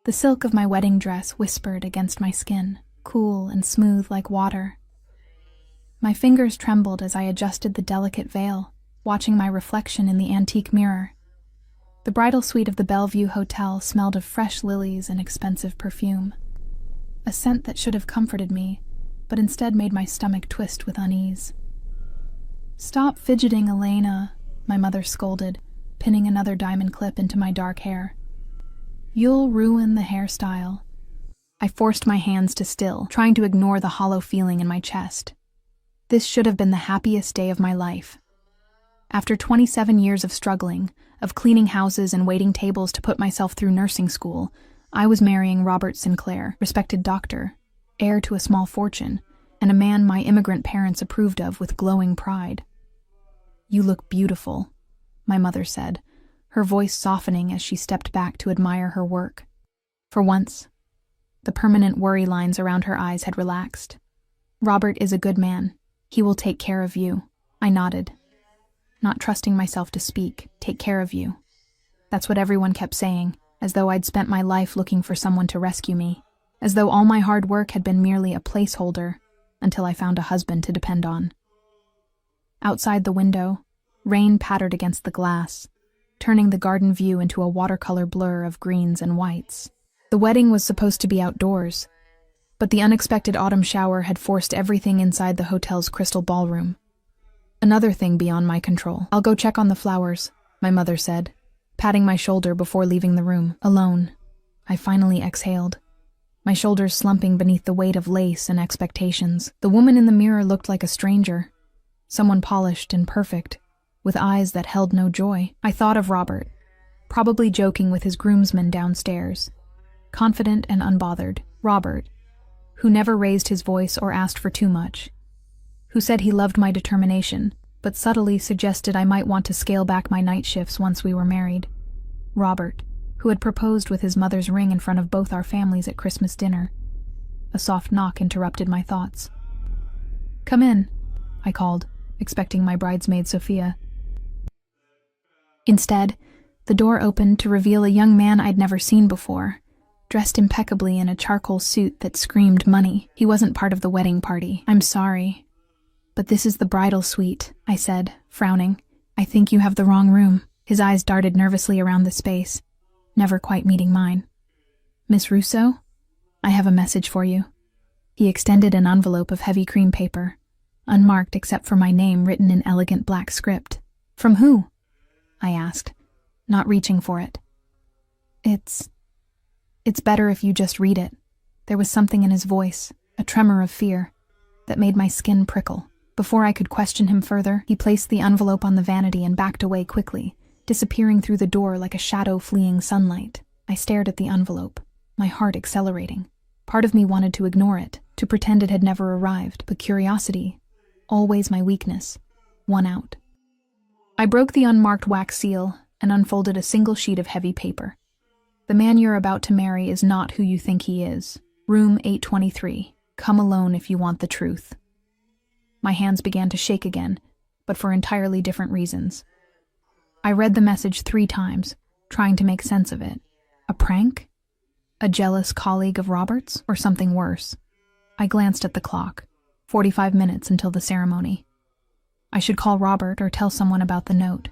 The silk of my wedding dress whispered against my skin, cool and smooth like water. My fingers trembled as I adjusted the delicate veil, watching my reflection in the antique mirror. The bridal suite of the Bellevue Hotel smelled of fresh lilies and expensive perfume. A scent that should have comforted me, but instead made my stomach twist with unease. "Stop fidgeting, Elena," my mother scolded, pinning another diamond clip into my dark hair. "You'll ruin the hairstyle." I forced my hands to still, trying to ignore the hollow feeling in my chest. This should have been the happiest day of my life. After 27 years of struggling, of cleaning houses and waiting tables to put myself through nursing school, I was marrying Robert Sinclair, respected doctor, heir to a small fortune, and a man my immigrant parents approved of with glowing pride. "You look beautiful," my mother said, her voice softening as she stepped back to admire her work. For once, the permanent worry lines around her eyes had relaxed. "Robert is a good man. He will take care of you." I nodded, not trusting myself to speak. "Take care of you." That's what everyone kept saying, as though I'd spent my life looking for someone to rescue me, as though all my hard work had been merely a placeholder until I found a husband to depend on. Outside the window, rain pattered against the glass, turning the garden view into a watercolor blur of greens and whites. The wedding was supposed to be outdoors, but the unexpected autumn shower had forced everything inside the hotel's crystal ballroom. Another thing beyond my control. "I'll go check on the flowers," my mother said, patting my shoulder before leaving the room. Alone, I finally exhaled, my shoulders slumping beneath the weight of lace and expectations. The woman in the mirror looked like a stranger, someone polished and perfect, with eyes that held no joy. I thought of Robert, probably joking with his groomsmen downstairs, confident and unbothered. Robert, who never raised his voice or asked for too much, who said he loved my determination, but subtly suggested I might want to scale back my night shifts once we were married. Robert, who had proposed with his mother's ring in front of both our families at Christmas dinner. A soft knock interrupted my thoughts. "Come in," I called, expecting my bridesmaid Sophia. Instead, the door opened to reveal a young man I'd never seen before, dressed impeccably in a charcoal suit that screamed money. He wasn't part of the wedding party. "I'm sorry, but this is the bridal suite," I said, frowning. "I think you have the wrong room." His eyes darted nervously around the space, never quite meeting mine. "Miss Russo, I have a message for you." He extended an envelope of heavy cream paper, unmarked except for my name written in elegant black script. "From who?" I asked, not reaching for it. It's better if you just read it." There was something in his voice, a tremor of fear, that made my skin prickle. Before I could question him further, he placed the envelope on the vanity and backed away quickly, disappearing through the door like a shadow fleeing sunlight. I stared at the envelope, my heart accelerating. Part of me wanted to ignore it, to pretend it had never arrived, but curiosity, always my weakness, won out. I broke the unmarked wax seal and unfolded a single sheet of heavy paper. "The man you're about to marry is not who you think he is. Room 823. Come alone if you want the truth." My hands began to shake again, but for entirely different reasons. I read the message 3 times, trying to make sense of it. A prank? A jealous colleague of Robert's? Or something worse? I glanced at the clock. 45 minutes until the ceremony. I should call Robert or tell someone about the note.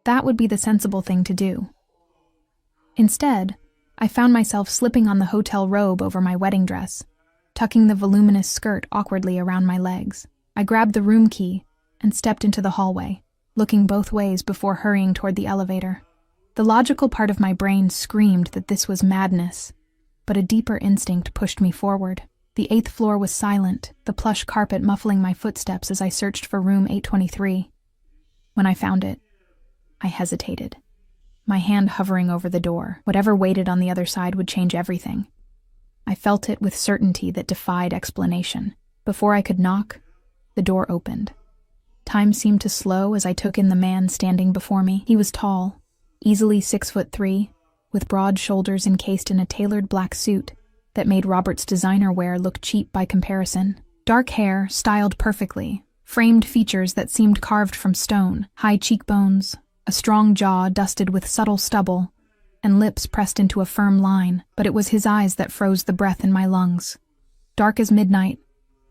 That would be the sensible thing to do. Instead, I found myself slipping on the hotel robe over my wedding dress, tucking the voluminous skirt awkwardly around my legs. I grabbed the room key and stepped into the hallway, looking both ways before hurrying toward the elevator. The logical part of my brain screamed that this was madness, but a deeper instinct pushed me forward. The 8th floor was silent, the plush carpet muffling my footsteps as I searched for room 823. When I found it, I hesitated, my hand hovering over the door. Whatever waited on the other side would change everything. I felt it with certainty that defied explanation. Before I could knock, the door opened. Time seemed to slow as I took in the man standing before me. He was tall, easily 6'3", with broad shoulders encased in a tailored black suit that made Robert's designer wear look cheap by comparison. Dark hair, styled perfectly, framed features that seemed carved from stone, high cheekbones, a strong jaw dusted with subtle stubble, and lips pressed into a firm line, but it was his eyes that froze the breath in my lungs. Dark as midnight,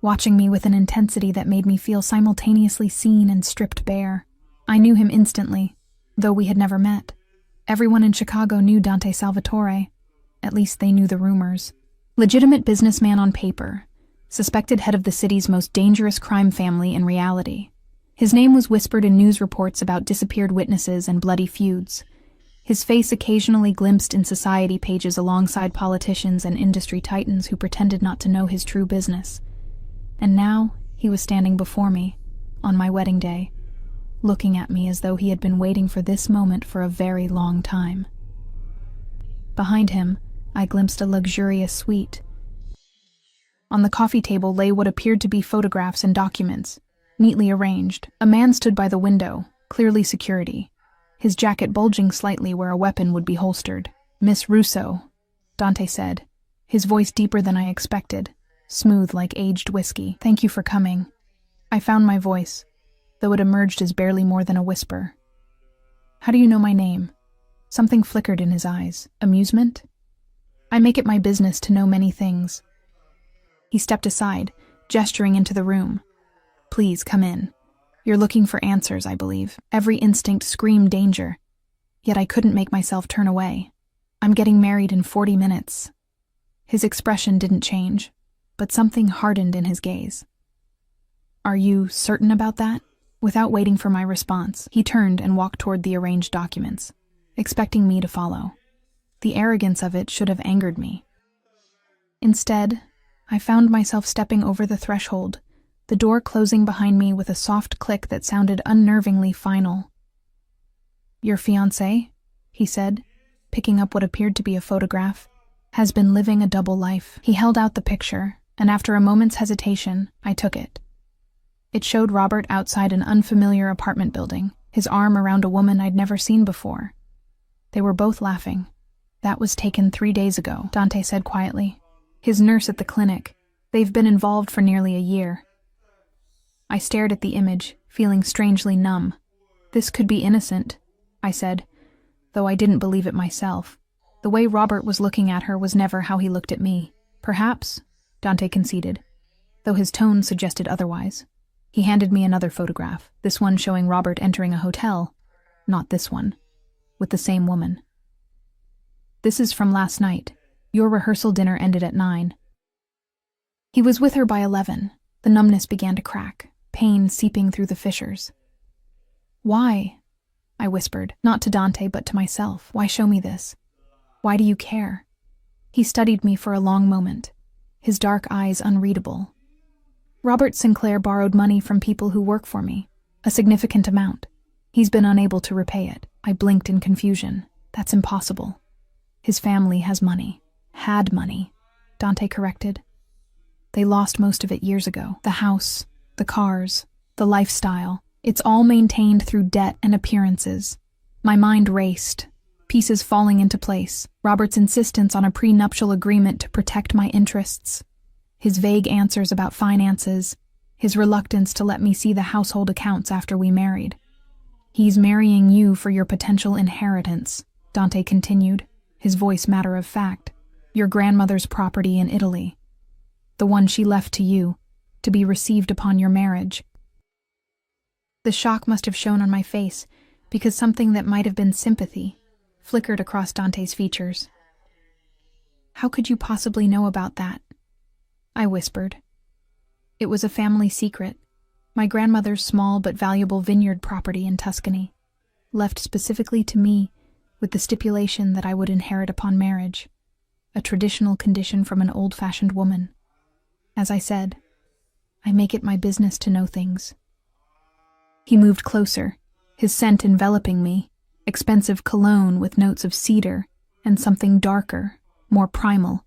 watching me with an intensity that made me feel simultaneously seen and stripped bare. I knew him instantly, though we had never met. Everyone in Chicago knew Dante Salvatore. At least they knew the rumors. Legitimate businessman on paper, suspected head of the city's most dangerous crime family in reality. His name was whispered in news reports about disappeared witnesses and bloody feuds. His face occasionally glimpsed in society pages alongside politicians and industry titans who pretended not to know his true business. And now he was standing before me, on my wedding day, looking at me as though he had been waiting for this moment for a very long time. Behind him, I glimpsed a luxurious suite. On the coffee table lay what appeared to be photographs and documents, neatly arranged. A man stood by the window, clearly security, his jacket bulging slightly where a weapon would be holstered. "Miss Russo," Dante said, his voice deeper than I expected, smooth like aged whiskey. "Thank you for coming." I found my voice, though it emerged as barely more than a whisper. "How do you know my name?" Something flickered in his eyes. Amusement? "I make it my business to know many things." He stepped aside, gesturing into the room. "Please, come in. You're looking for answers, I believe." Every instinct screamed danger, yet I couldn't make myself turn away. "I'm getting married in 40 minutes. His expression didn't change, but something hardened in his gaze. "Are you certain about that?" Without waiting for my response, he turned and walked toward the arranged documents, expecting me to follow. The arrogance of it should have angered me. Instead, I found myself stepping over the threshold, the door closing behind me with a soft click that sounded unnervingly final. "Your fiancé," he said, picking up what appeared to be a photograph, "has been living a double life." He held out the picture, and after a moment's hesitation, I took it. It showed Robert outside an unfamiliar apartment building, his arm around a woman I'd never seen before. They were both laughing. "That was taken 3 days ago," Dante said quietly. "His nurse at the clinic. They've been involved for nearly a year." I stared at the image, feeling strangely numb. "This could be innocent," I said, though I didn't believe it myself. The way Robert was looking at her was never how he looked at me. "Perhaps," Dante conceded, though his tone suggested otherwise. He handed me another photograph, this one showing Robert entering a hotel, not this one, with the same woman. "This is from last night. Your rehearsal dinner ended at 9. He was with her by 11. The numbness began to crack, pain seeping through the fissures. "Why?" I whispered, not to Dante but to myself. "Why show me this? Why do you care?" He studied me for a long moment, his dark eyes unreadable. "Robert Sinclair borrowed money from people who work for me, a significant amount. He's been unable to repay it." I blinked in confusion. "That's impossible. His family has money." "Had money," Dante corrected. "They lost most of it years ago. The house, the cars, the lifestyle. It's all maintained through debt and appearances." My mind raced, pieces falling into place. Robert's insistence on a prenuptial agreement to protect my interests, his vague answers about finances, his reluctance to let me see the household accounts after we married. "He's marrying you for your potential inheritance," Dante continued, his voice matter of fact. "Your grandmother's property in Italy. The one she left to you, to be received upon your marriage." The shock must have shown on my face, because something that might have been sympathy flickered across Dante's features. "How could you possibly know about that?" I whispered. "It was a family secret. My grandmother's small but valuable vineyard property in Tuscany, left specifically to me with the stipulation that I would inherit upon marriage, a traditional condition from an old-fashioned woman. As I said, I make it my business to know things." He moved closer, his scent enveloping me, expensive cologne with notes of cedar and something darker, more primal.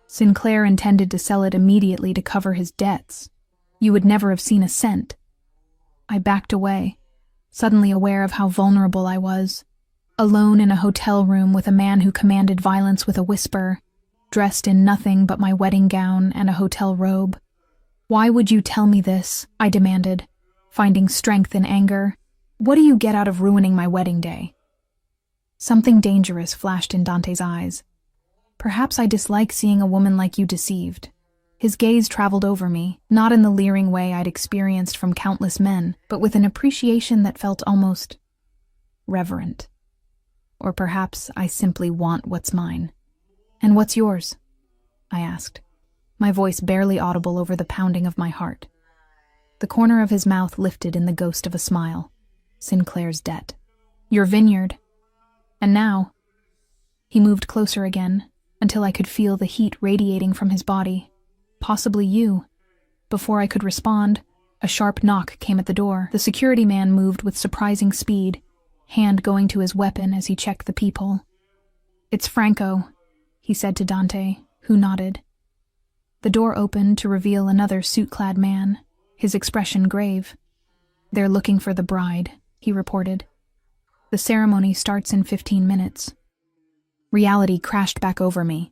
"Sinclair intended to sell it immediately to cover his debts. You would never have seen a cent." I backed away, suddenly aware of how vulnerable I was. Alone in a hotel room with a man who commanded violence with a whisper, dressed in nothing but my wedding gown and a hotel robe. "Why would you tell me this?" I demanded, finding strength in anger. "What do you get out of ruining my wedding day?" Something dangerous flashed in Dante's eyes. Perhaps I dislike seeing a woman like you deceived. His gaze traveled over me, not in the leering way I'd experienced from countless men, but with an appreciation that felt almost reverent. Or perhaps I simply want what's mine. And what's yours? I asked, my voice barely audible over the pounding of my heart. The corner of his mouth lifted in the ghost of a smile. Sinclair's debt. Your vineyard. And now, he moved closer again, until I could feel the heat radiating from his body. Possibly you. Before I could respond, a sharp knock came at the door. The security man moved with surprising speed, hand going to his weapon as he checked the peephole. It's Franco, he said to Dante, who nodded. The door opened to reveal another suit-clad man, his expression grave. They're looking for the bride, he reported. The ceremony starts in 15 minutes. Reality crashed back over me.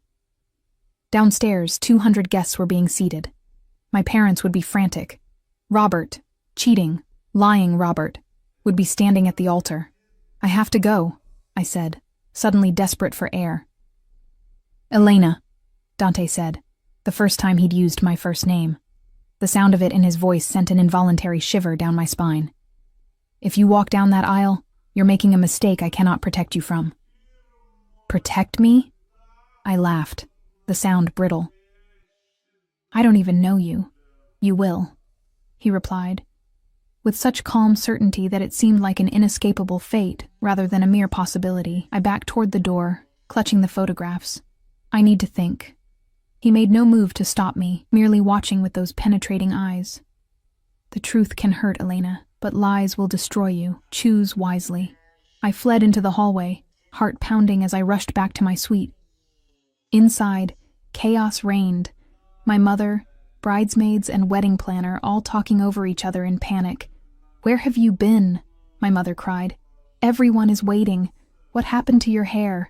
Downstairs, 200 guests were being seated. My parents would be frantic. Robert, cheating, lying Robert, would be standing at the altar. I have to go, I said, suddenly desperate for air. Elena, Dante said, the first time he'd used my first name. The sound of it in his voice sent an involuntary shiver down my spine. If you walk down that aisle, you're making a mistake I cannot protect you from. Protect me? I laughed, the sound brittle. I don't even know you. You will, he replied, with such calm certainty that it seemed like an inescapable fate rather than a mere possibility. I backed toward the door, clutching the photographs. I need to think. He made no move to stop me, merely watching with those penetrating eyes. The truth can hurt, Elena, but lies will destroy you. Choose wisely. I fled into the hallway, heart pounding as I rushed back to my suite. Inside, chaos reigned. My mother, bridesmaids, and wedding planner all talking over each other in panic. Where have you been? My mother cried. Everyone is waiting. What happened to your hair?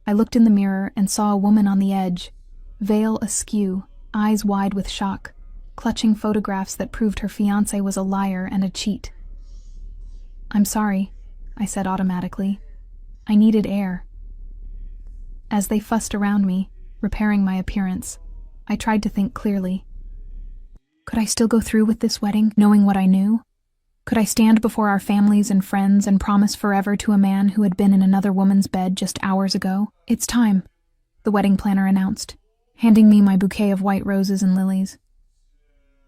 I looked in the mirror and saw a woman on the edge, veil askew, eyes wide with shock, clutching photographs that proved her fiancé was a liar and a cheat. I'm sorry, I said automatically. I needed air. As they fussed around me, repairing my appearance, I tried to think clearly. Could I still go through with this wedding, knowing what I knew? Could I stand before our families and friends and promise forever to a man who had been in another woman's bed just hours ago? It's time, the wedding planner announced, handing me my bouquet of white roses and lilies.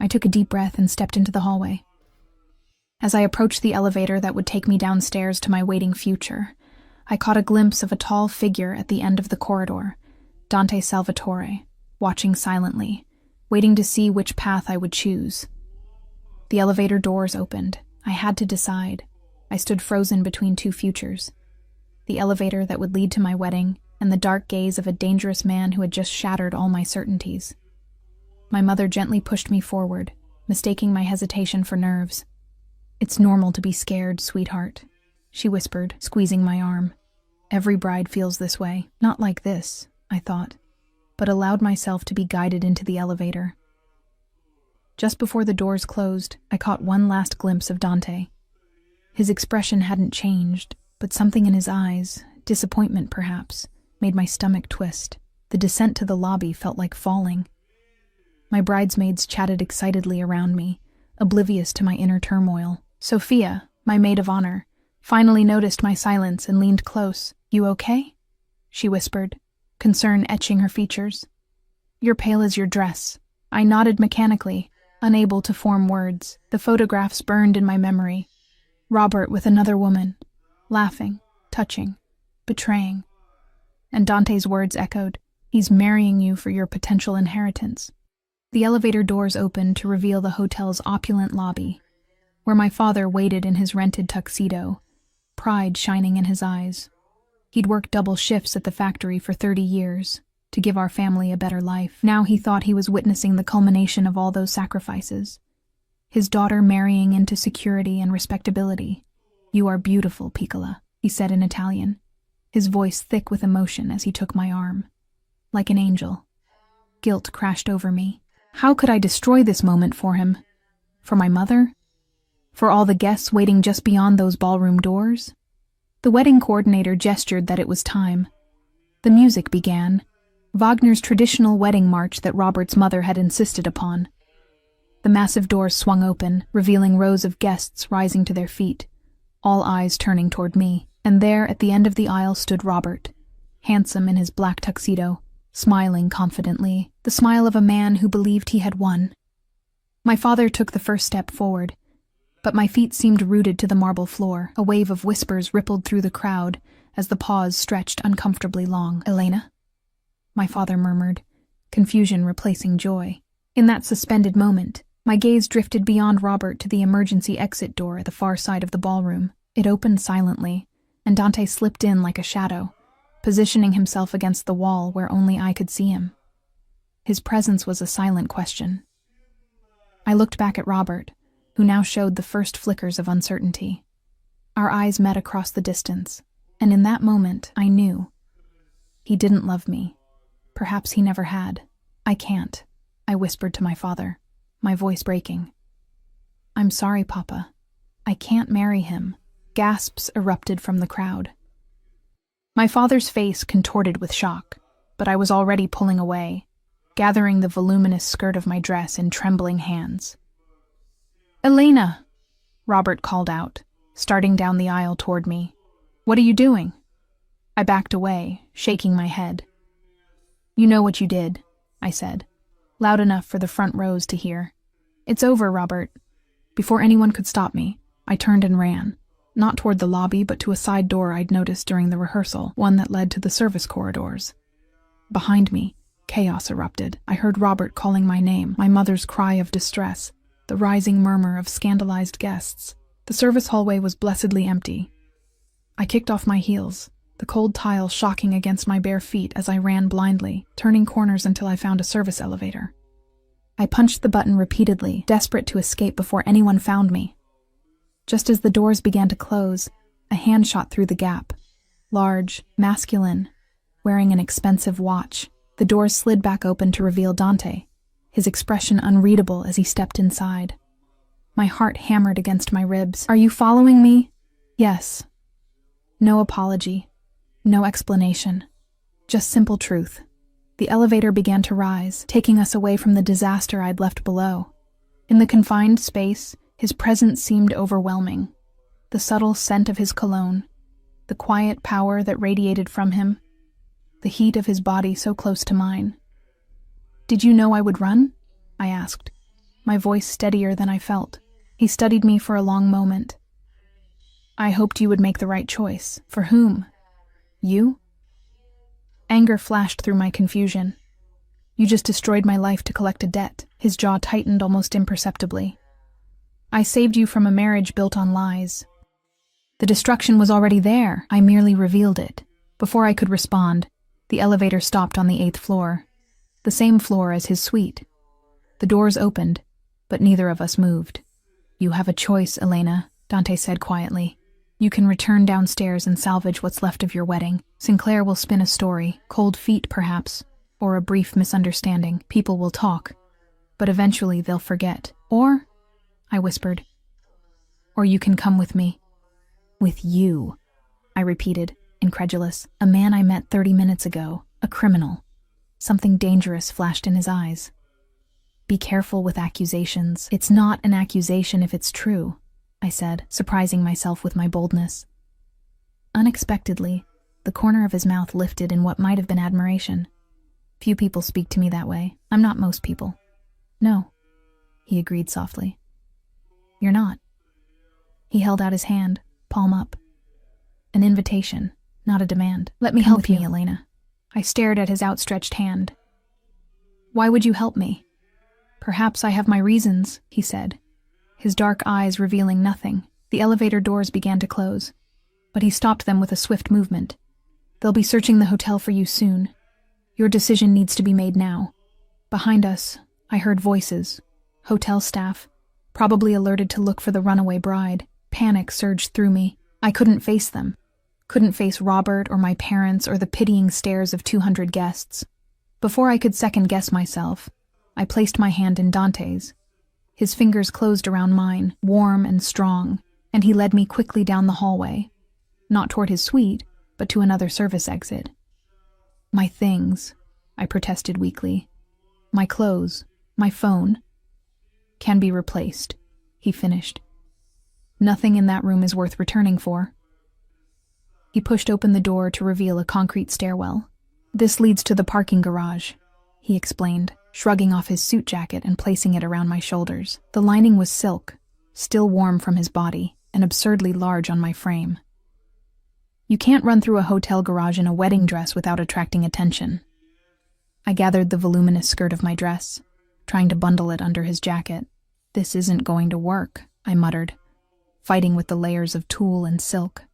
I took a deep breath and stepped into the hallway. As I approached the elevator that would take me downstairs to my waiting future, I caught a glimpse of a tall figure at the end of the corridor, Dante Salvatore, watching silently, waiting to see which path I would choose. The elevator doors opened. I had to decide. I stood frozen between two futures. The elevator that would lead to my wedding, and the dark gaze of a dangerous man who had just shattered all my certainties. My mother gently pushed me forward, mistaking my hesitation for nerves. It's normal to be scared, sweetheart, she whispered, squeezing my arm. Every bride feels this way. Not like this, I thought, but allowed myself to be guided into the elevator. Just before the doors closed, I caught one last glimpse of Dante. His expression hadn't changed, but something in his eyes, disappointment perhaps, made my stomach twist. The descent to the lobby felt like falling. My bridesmaids chatted excitedly around me, oblivious to my inner turmoil. Sophia, my maid of honor, finally noticed my silence and leaned close. You okay? She whispered, concern etching her features. You're pale as your dress. I nodded mechanically, unable to form words. The photographs burned in my memory. Robert with another woman, laughing, touching, betraying. And Dante's words echoed, he's marrying you for your potential inheritance. The elevator doors opened to reveal the hotel's opulent lobby, where my father waited in his rented tuxedo, pride shining in his eyes. He'd worked double shifts at the factory for 30 years, to give our family a better life. Now he thought he was witnessing the culmination of all those sacrifices. His daughter marrying into security and respectability. You are beautiful, Piccola, he said in Italian, his voice thick with emotion as he took my arm. Like an angel. Guilt crashed over me. How could I destroy this moment for him? For my mother? For all the guests waiting just beyond those ballroom doors? The wedding coordinator gestured that it was time. The music began, Wagner's traditional wedding march that Robert's mother had insisted upon. The massive doors swung open, revealing rows of guests rising to their feet, all eyes turning toward me, and there at the end of the aisle stood Robert, handsome in his black tuxedo, smiling confidently, the smile of a man who believed he had won. My father took the first step forward, but my feet seemed rooted to the marble floor. A wave of whispers rippled through the crowd as the pause stretched uncomfortably long. "Elena?" my father murmured, confusion replacing joy. In that suspended moment, my gaze drifted beyond Robert to the emergency exit door at the far side of the ballroom. It opened silently, and Dante slipped in like a shadow, positioning himself against the wall where only I could see him. His presence was a silent question. I looked back at Robert, who now showed the first flickers of uncertainty. Our eyes met across the distance, and in that moment I knew. He didn't love me. Perhaps he never had. "I can't," I whispered to my father, my voice breaking. "I'm sorry, Papa. I can't marry him." Gasps erupted from the crowd. My father's face contorted with shock, but I was already pulling away, gathering the voluminous skirt of my dress in trembling hands. "Elena!" Robert called out, starting down the aisle toward me. "What are you doing?" I backed away, shaking my head. "You know what you did," I said, loud enough for the front rows to hear. "It's over, Robert." Before anyone could stop me, I turned and ran, not toward the lobby but to a side door I'd noticed during the rehearsal, one that led to the service corridors. Behind me, chaos erupted. I heard Robert calling my name, my mother's cry of distress, the rising murmur of scandalized guests. The service hallway was blessedly empty. I kicked off my heels, the cold tile shocking against my bare feet as I ran blindly, turning corners until I found a service elevator. I punched the button repeatedly, desperate to escape before anyone found me. Just as the doors began to close, a hand shot through the gap. Large, masculine, wearing an expensive watch. The doors slid back open to reveal Dante, his expression unreadable as he stepped inside. My heart hammered against my ribs. "Are you following me?" "Yes." No apology. No explanation. Just simple truth. The elevator began to rise, taking us away from the disaster I'd left below. In the confined space, his presence seemed overwhelming. The subtle scent of his cologne, the quiet power that radiated from him, the heat of his body so close to mine. "Did you know I would run?" I asked, my voice steadier than I felt. He studied me for a long moment. "I hoped you would make the right choice." "For whom?" "You?" Anger flashed through my confusion. "You just destroyed my life to collect a debt." His jaw tightened almost imperceptibly. "I saved you from a marriage built on lies." The destruction was already there. I merely revealed it. Before I could respond, the elevator stopped on the 8th floor, the same floor as his suite. The doors opened, but neither of us moved. "You have a choice, Elena," Dante said quietly. "You can return downstairs and salvage what's left of your wedding. Sinclair will spin a story, cold feet perhaps, or a brief misunderstanding. People will talk, but eventually they'll forget. Or," I whispered, "or you can come with me." "With you," I repeated, incredulous. "A man I met 30 minutes ago, a criminal." Something dangerous flashed in his eyes. "Be careful with accusations. It's not an accusation if it's true," I said, surprising myself with my boldness. Unexpectedly, the corner of his mouth lifted in what might have been admiration. "Few people speak to me that way. I'm not most people." "No," he agreed softly. "You're not." He held out his hand, palm up. An invitation, not a demand. "Let me help you, Elena." I stared at his outstretched hand. "Why would you help me?" "Perhaps I have my reasons," he said, his dark eyes revealing nothing. The elevator doors began to close, but he stopped them with a swift movement. "They'll be searching the hotel for you soon. Your decision needs to be made now." Behind us, I heard voices. Hotel staff, probably alerted to look for the runaway bride. Panic surged through me. I couldn't face them. Couldn't face Robert or my parents or the pitying stares of 200 guests. Before I could second-guess myself, I placed my hand in Dante's. His fingers closed around mine, warm and strong, and he led me quickly down the hallway. not toward his suite, but to another service exit. My things, I protested weakly. My clothes, my phone, can be replaced, he finished. Nothing in that room is worth returning for. He pushed open the door to reveal a concrete stairwell. This leads to the parking garage, he explained, shrugging off his suit jacket and placing it around my shoulders. The lining was silk, still warm from his body, and absurdly large on my frame. You can't run through a hotel garage in a wedding dress without attracting attention. I gathered the voluminous skirt of my dress, trying to bundle it under his jacket. This isn't going to work, I muttered, fighting with the layers of tulle and silk.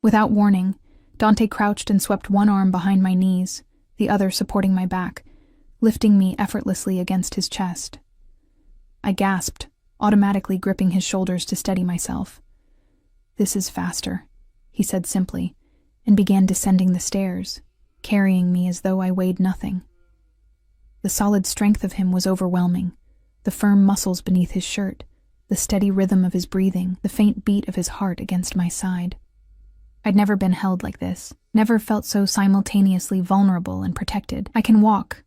Without warning, Dante crouched and swept one arm behind my knees, the other supporting my back, lifting me effortlessly against his chest. I gasped, automatically gripping his shoulders to steady myself. "This is faster," he said simply, and began descending the stairs, carrying me as though I weighed nothing. The solid strength of him was overwhelming, the firm muscles beneath his shirt, the steady rhythm of his breathing, the faint beat of his heart against my side. I'd never been held like this, never felt so simultaneously vulnerable and protected. "I can walk,"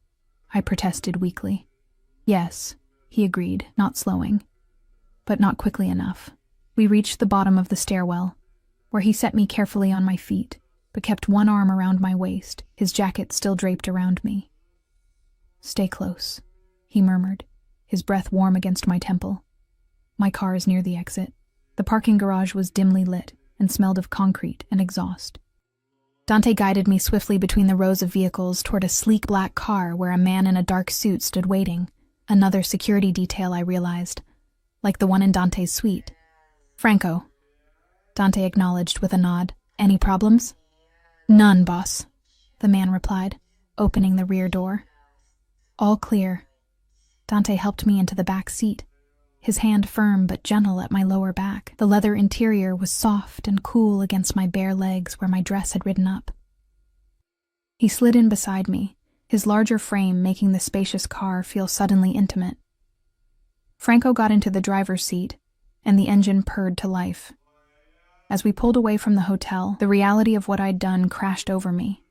I protested weakly. "Yes," he agreed, not slowing, but not quickly enough. We reached the bottom of the stairwell, where he set me carefully on my feet, but kept one arm around my waist, his jacket still draped around me. "Stay close," he murmured, his breath warm against my temple. My car is near the exit. The parking garage was dimly lit and smelled of concrete and exhaust. Dante guided me swiftly between the rows of vehicles toward a sleek black car where a man in a dark suit stood waiting, another security detail I realized, like the one in Dante's suite. "Franco," Dante acknowledged with a nod. "Any problems?" "None, boss," the man replied, opening the rear door. "All clear." Dante helped me into the back seat, his hand firm but gentle at my lower back. The leather interior was soft and cool against my bare legs where my dress had ridden up. He slid in beside me, his larger frame making the spacious car feel suddenly intimate. Franco got into the driver's seat, and the engine purred to life. As we pulled away from the hotel, the reality of what I'd done crashed over me.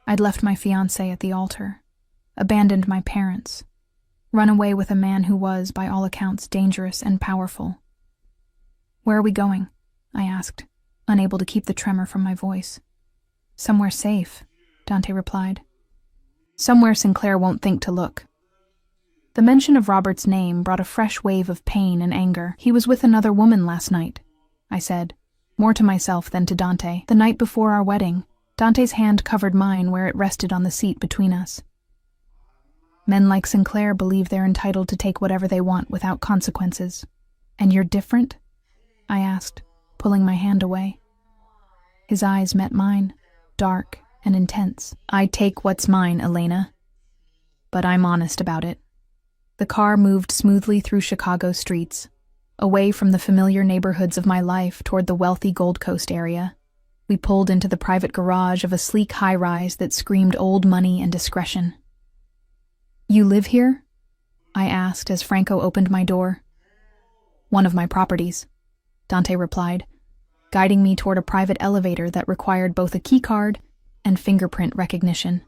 I'd left my fiancé at the altar, abandoned my parents, run away with a man who was, by all accounts, dangerous and powerful. "Where are we going?" I asked, unable to keep the tremor from my voice. "Somewhere safe," Dante replied. "Somewhere Sinclair won't think to look." The mention of Robert's name brought a fresh wave of pain and anger. "He was with another woman last night," I said, more to myself than to Dante. "The night before our wedding." Dante's hand covered mine where it rested on the seat between us. "Men like Sinclair believe they're entitled to take whatever they want without consequences. And you're different?" I asked, pulling my hand away. His eyes met mine, dark and intense. "I take what's mine, Elena. But I'm honest about it." The car moved smoothly through Chicago streets, away from the familiar neighborhoods of my life toward the wealthy Gold Coast area. We pulled into the private garage of a sleek high-rise that screamed old money and discretion. "You live here?" I asked as Franco opened my door. "One of my properties," Dante replied, guiding me toward a private elevator that required both a keycard and fingerprint recognition.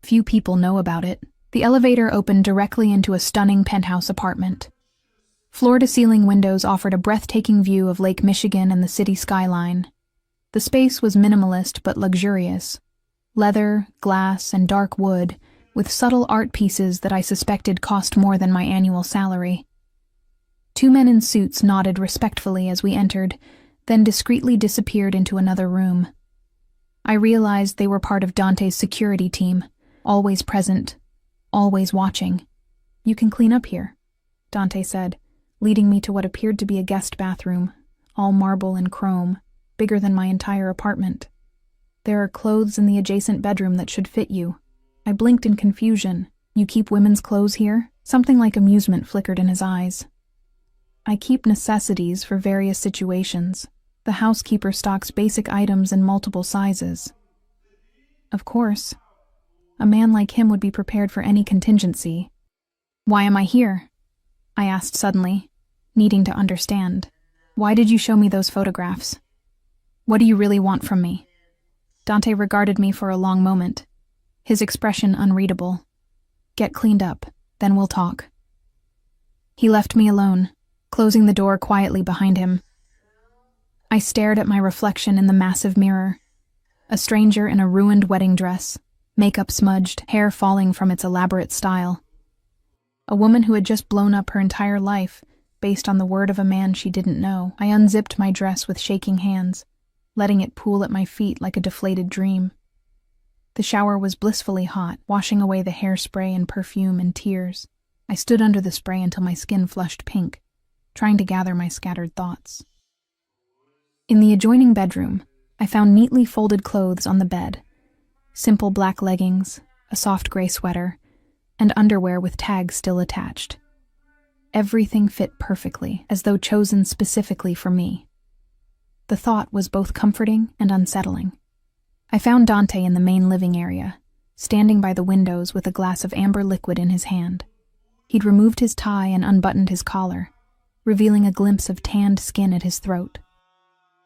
Few people know about it. The elevator opened directly into a stunning penthouse apartment. Floor-to-ceiling windows offered a breathtaking view of Lake Michigan and the city skyline. The space was minimalist but luxurious. Leather, glass, and dark wood, with subtle art pieces that I suspected cost more than my annual salary. Two men in suits nodded respectfully as we entered, then discreetly disappeared into another room. I realized they were part of Dante's security team, always present, always watching. "You can clean up here," Dante said, leading me to what appeared to be a guest bathroom, all marble and chrome, bigger than my entire apartment. "There are clothes in the adjacent bedroom that should fit you." I blinked in confusion. "You keep women's clothes here?" Something like amusement flickered in his eyes. "I keep necessities for various situations. The housekeeper stocks basic items in multiple sizes." "Of course. A man like him would be prepared for any contingency." "Why am I here?" I asked suddenly, needing to understand. "Why did you show me those photographs?" What do you really want from me? Dante regarded me for a long moment, his expression unreadable. Get cleaned up, then we'll talk. He left me alone, closing the door quietly behind him. I stared at my reflection in the massive mirror, a stranger in a ruined wedding dress, makeup smudged, hair falling from its elaborate style. A woman who had just blown up her entire life based on the word of a man she didn't know. I unzipped my dress with shaking hands, letting it pool at my feet like a deflated dream. The shower was blissfully hot, washing away the hairspray and perfume and tears. I stood under the spray until my skin flushed pink, trying to gather my scattered thoughts. In the adjoining bedroom, I found neatly folded clothes on the bed. Simple black leggings, a soft gray sweater, and underwear with tags still attached. Everything fit perfectly, as though chosen specifically for me. The thought was both comforting and unsettling. I found Dante in the main living area, standing by the windows with a glass of amber liquid in his hand. He'd removed his tie and unbuttoned his collar, revealing a glimpse of tanned skin at his throat.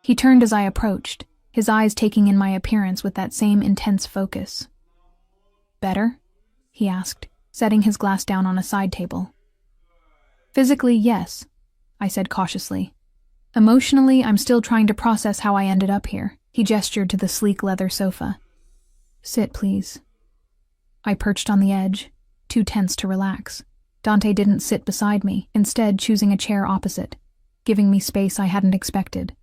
He turned as I approached, his eyes taking in my appearance with that same intense focus. Better? He asked, setting his glass down on a side table. Physically, yes, I said cautiously. Emotionally, I'm still trying to process how I ended up here. He gestured to the sleek leather sofa. Sit, please. I perched on the edge, too tense to relax. Dante didn't sit beside me, instead choosing a chair opposite, giving me space I hadn't expected.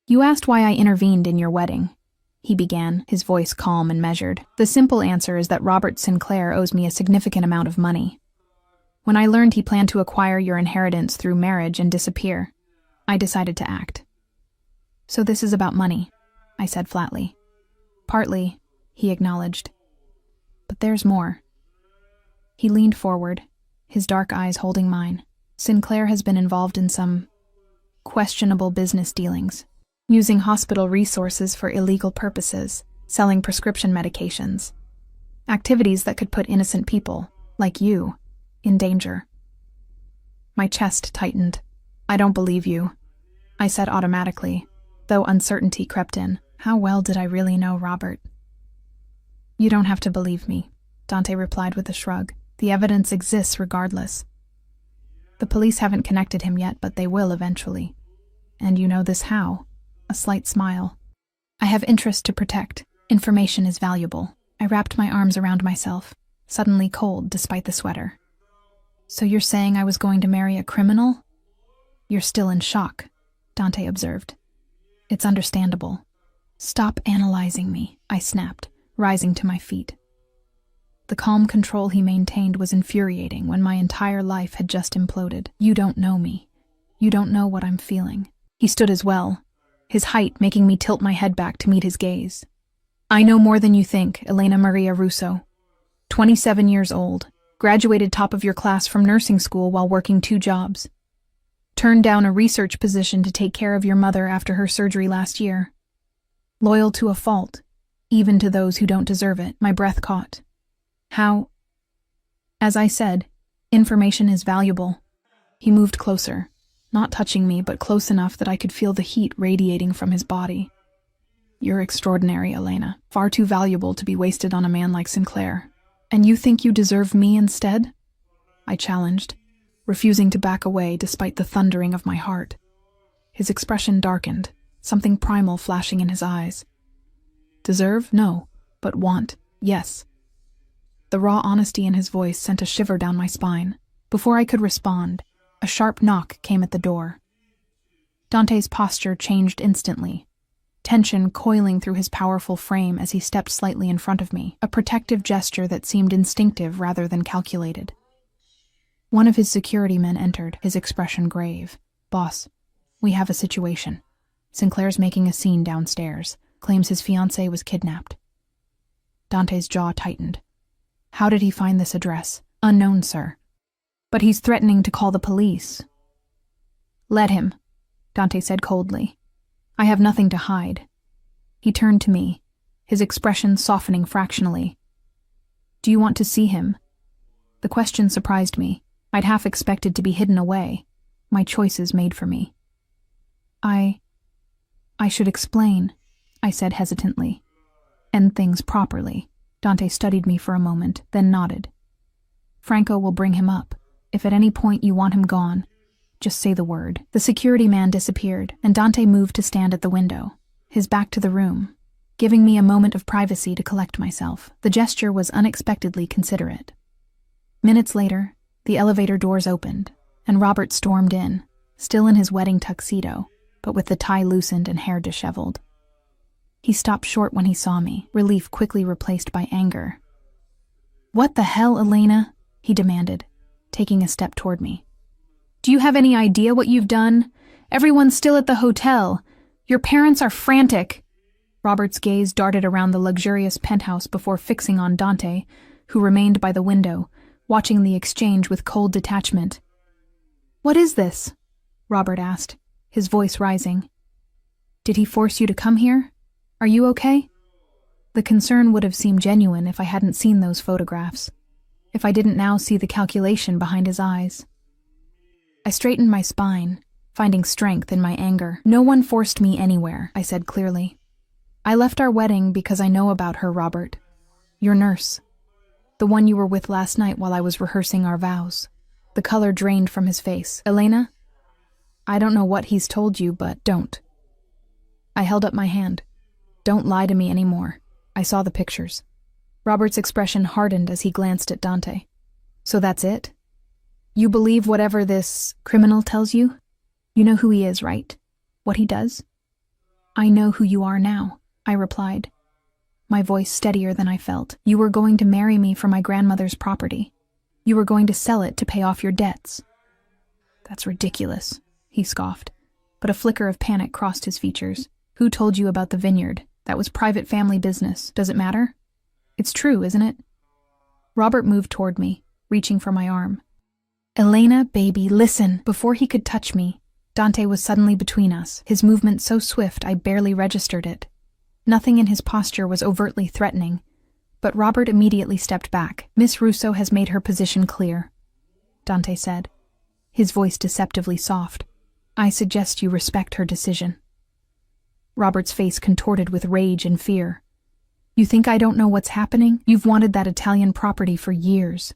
You asked why I intervened in your wedding, he began, his voice calm and measured. The simple answer is that Robert Sinclair owes me a significant amount of money. When I learned he planned to acquire your inheritance through marriage and disappear, I decided to act. So this is about money, I said flatly. Partly, he acknowledged. But there's more. He leaned forward, his dark eyes holding mine. Sinclair has been involved in some questionable business dealings, using hospital resources for illegal purposes, selling prescription medications. Activities that could put innocent people, like you, in danger. My chest tightened. I don't believe you, I said automatically, though uncertainty crept in. How well did I really know Robert? You don't have to believe me, Dante replied with a shrug. The evidence exists regardless. The police haven't connected him yet, but they will eventually. And you know this how? A slight smile. I have interest to protect. Information is valuable. I wrapped my arms around myself, suddenly cold despite the sweater. So you're saying I was going to marry a criminal? You're still in shock, Dante observed. It's understandable. Stop analyzing me, I snapped, rising to my feet. The calm control he maintained was infuriating when my entire life had just imploded. You don't know me. You don't know what I'm feeling. He stood as well, his height making me tilt my head back to meet his gaze. I know more than you think, Elena Maria Russo. 27 years old, graduated top of your class from nursing school while working 2 jobs. Turned down a research position to take care of your mother after her surgery last year. Loyal to a fault, even to those who don't deserve it. My breath caught. How? As I said, information is valuable. He moved closer, not touching me, but close enough that I could feel the heat radiating from his body. You're extraordinary, Elena. Far too valuable to be wasted on a man like Sinclair. And you think you deserve me instead? I challenged, refusing to back away despite the thundering of my heart. His expression darkened, something primal flashing in his eyes. Deserve? No. But want? Yes. The raw honesty in his voice sent a shiver down my spine. Before I could respond, a sharp knock came at the door. Dante's posture changed instantly, tension coiling through his powerful frame as he stepped slightly in front of me, a protective gesture that seemed instinctive rather than calculated. One of his security men entered, his expression grave. Boss, we have a situation. Sinclair's making a scene downstairs, claims his fiancée was kidnapped. Dante's jaw tightened. How did he find this address? Unknown, sir. But he's threatening to call the police. Let him, Dante said coldly. I have nothing to hide. He turned to me, his expression softening fractionally. Do you want to see him? The question surprised me. I'd half expected to be hidden away, my choices made for me. I should explain, I said hesitantly. End things properly. Dante studied me for a moment, then nodded. Franco will bring him up. If at any point you want him gone, just say the word. The security man disappeared, and Dante moved to stand at the window, his back to the room, giving me a moment of privacy to collect myself. The gesture was unexpectedly considerate. Minutes later, the elevator doors opened, and Robert stormed in, still in his wedding tuxedo, but with the tie loosened and hair disheveled. He stopped short when he saw me, relief quickly replaced by anger. "What the hell, Elena?" he demanded, taking a step toward me. "Do you have any idea what you've done? Everyone's still at the hotel. Your parents are frantic." Robert's gaze darted around the luxurious penthouse before fixing on Dante, who remained by the window, watching the exchange with cold detachment. "What is this?" Robert asked, his voice rising. "Did he force you to come here? Are you okay?" The concern would have seemed genuine if I hadn't seen those photographs, if I didn't now see the calculation behind his eyes. I straightened my spine, finding strength in my anger. "No one forced me anywhere," I said clearly. "I left our wedding because I know about her, Robert. Your nurse. The one you were with last night while I was rehearsing our vows." The color drained from his face. "Elena, I don't know what he's told you, but don't." I held up my hand. "Don't lie to me anymore. I saw the pictures." Robert's expression hardened as he glanced at Dante. "So that's it? You believe whatever this criminal tells you? You know who he is, right? What he does?" "I know who you are now," I replied, my voice steadier than I felt. "You were going to marry me for my grandmother's property. You were going to sell it to pay off your debts." "That's ridiculous," he scoffed, but a flicker of panic crossed his features. "Who told you about the vineyard? That was private family business. Does it matter? It's true, isn't it?" Robert moved toward me, reaching for my arm. "Elena, baby, listen." Before he could touch me, Dante was suddenly between us, his movement so swift I barely registered it. Nothing in his posture was overtly threatening, but Robert immediately stepped back. "Miss Russo has made her position clear," Dante said, his voice deceptively soft. "I suggest you respect her decision." Robert's face contorted with rage and fear. "You think I don't know what's happening? You've wanted that Italian property for years.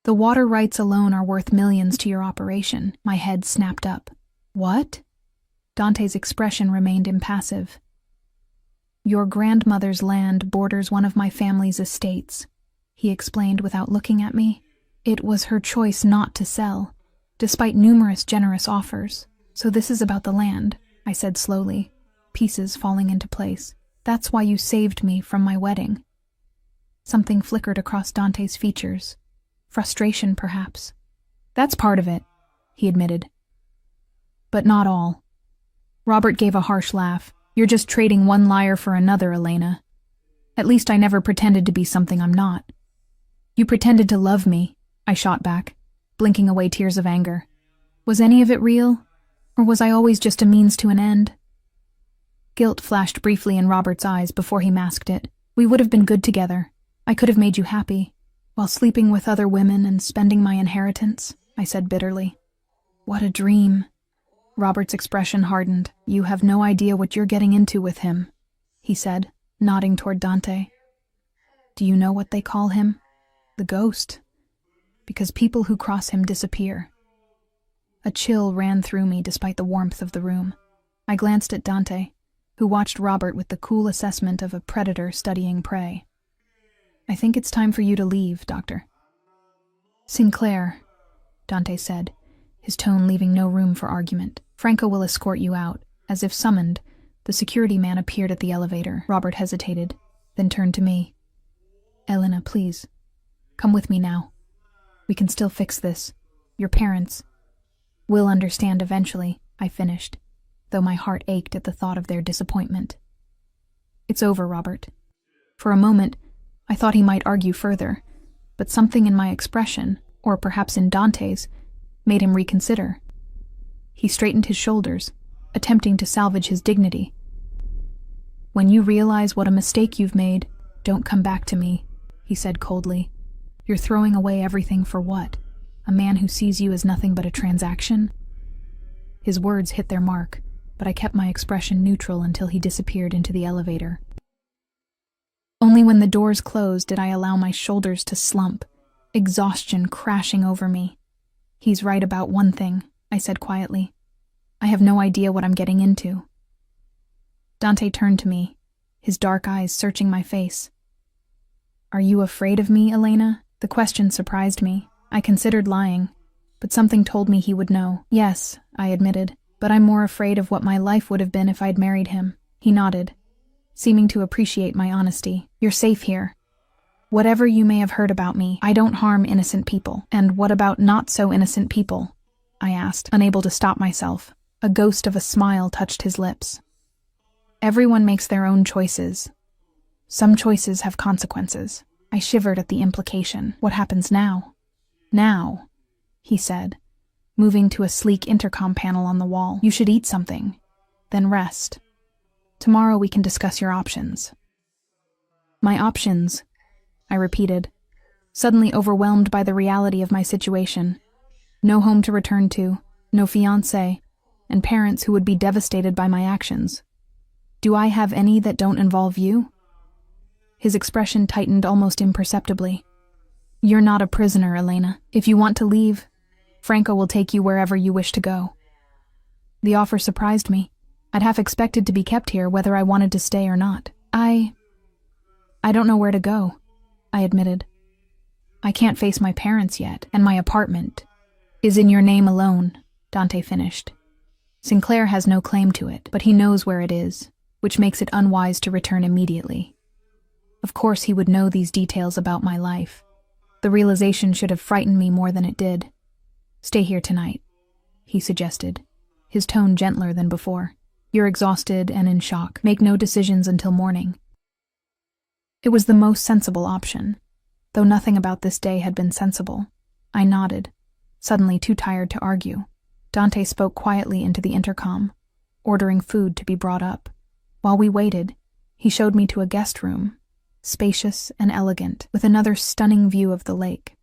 The water rights alone are worth millions to your operation." My head snapped up. "What?" Dante's expression remained impassive. "Your grandmother's land borders one of my family's estates," he explained without looking at me. "It was her choice not to sell, despite numerous generous offers. So this is about the land," I said slowly, pieces falling into place. "That's why you saved me from my wedding." Something flickered across Dante's features. Frustration, perhaps. "That's part of it," he admitted. "But not all." Robert gave a harsh laugh. "You're just trading one liar for another, Elena. At least I never pretended to be something I'm not." "You pretended to love me," I shot back, blinking away tears of anger. "Was any of it real? Or was I always just a means to an end?" Guilt flashed briefly in Robert's eyes before he masked it. "We would have been good together. I could have made you happy, while sleeping with other women and spending my inheritance," I said bitterly. "What a dream." Robert's expression hardened. "You have no idea what you're getting into with him," he said, nodding toward Dante. "Do you know what they call him? The ghost. Because people who cross him disappear." A chill ran through me despite the warmth of the room. I glanced at Dante, who watched Robert with the cool assessment of a predator studying prey. "I think it's time for you to leave, Doctor." "Sinclair," Dante said, his tone leaving no room for argument. "Franco will escort you out." As if summoned, the security man appeared at the elevator. Robert hesitated, then turned to me. "Elena, please, come with me now. We can still fix this. Your parents will understand eventually," I finished, though my heart ached at the thought of their disappointment. "It's over, Robert." For a moment, I thought he might argue further, but something in my expression, or perhaps in Dante's, made him reconsider. He straightened his shoulders, attempting to salvage his dignity. "When you realize what a mistake you've made, don't come back to me," he said coldly. "You're throwing away everything for what? A man who sees you as nothing but a transaction?" His words hit their mark. but I kept my expression neutral until he disappeared into the elevator. Only when the doors closed did I allow my shoulders to slump, exhaustion crashing over me. "He's right about one thing," I said quietly. "I have no idea what I'm getting into." Dante turned to me, his dark eyes searching my face. "Are you afraid of me, Elena?" The question surprised me. I considered lying, but something told me he would know. "Yes," I admitted, "but I'm more afraid of what my life would have been if I'd married him." He nodded, seeming to appreciate my honesty. "You're safe here. Whatever you may have heard about me, I don't harm innocent people." "And what about not-so-innocent people?" I asked, unable to stop myself. A ghost of a smile touched his lips. "Everyone makes their own choices. Some choices have consequences." I shivered at the implication. "What happens now?" "Now," he said, moving to a sleek intercom panel on the wall. "You should eat something, then rest. Tomorrow we can discuss your options." "My options," I repeated, suddenly overwhelmed by the reality of my situation. No home to return to, no fiancé, and parents who would be devastated by my actions. "Do I have any that don't involve you?" His expression tightened almost imperceptibly. "You're not a prisoner, Elena. If you want to leave, Franco will take you wherever you wish to go." The offer surprised me. I'd half expected to be kept here whether I wanted to stay or not. I don't know where to go," I admitted. "I can't face my parents yet, and my apartment is in your name alone," Dante finished. "Sinclair has no claim to it, but he knows where it is, which makes it unwise to return immediately. Of course he would know these details about my life. The realization should have frightened me more than it did. "Stay here tonight," he suggested, his tone gentler than before. "You're exhausted and in shock. Make no decisions until morning." It was the most sensible option, though nothing about this day had been sensible. I nodded, suddenly too tired to argue. Dante spoke quietly into the intercom, ordering food to be brought up. While we waited, he showed me to a guest room, spacious and elegant, with another stunning view of the lake.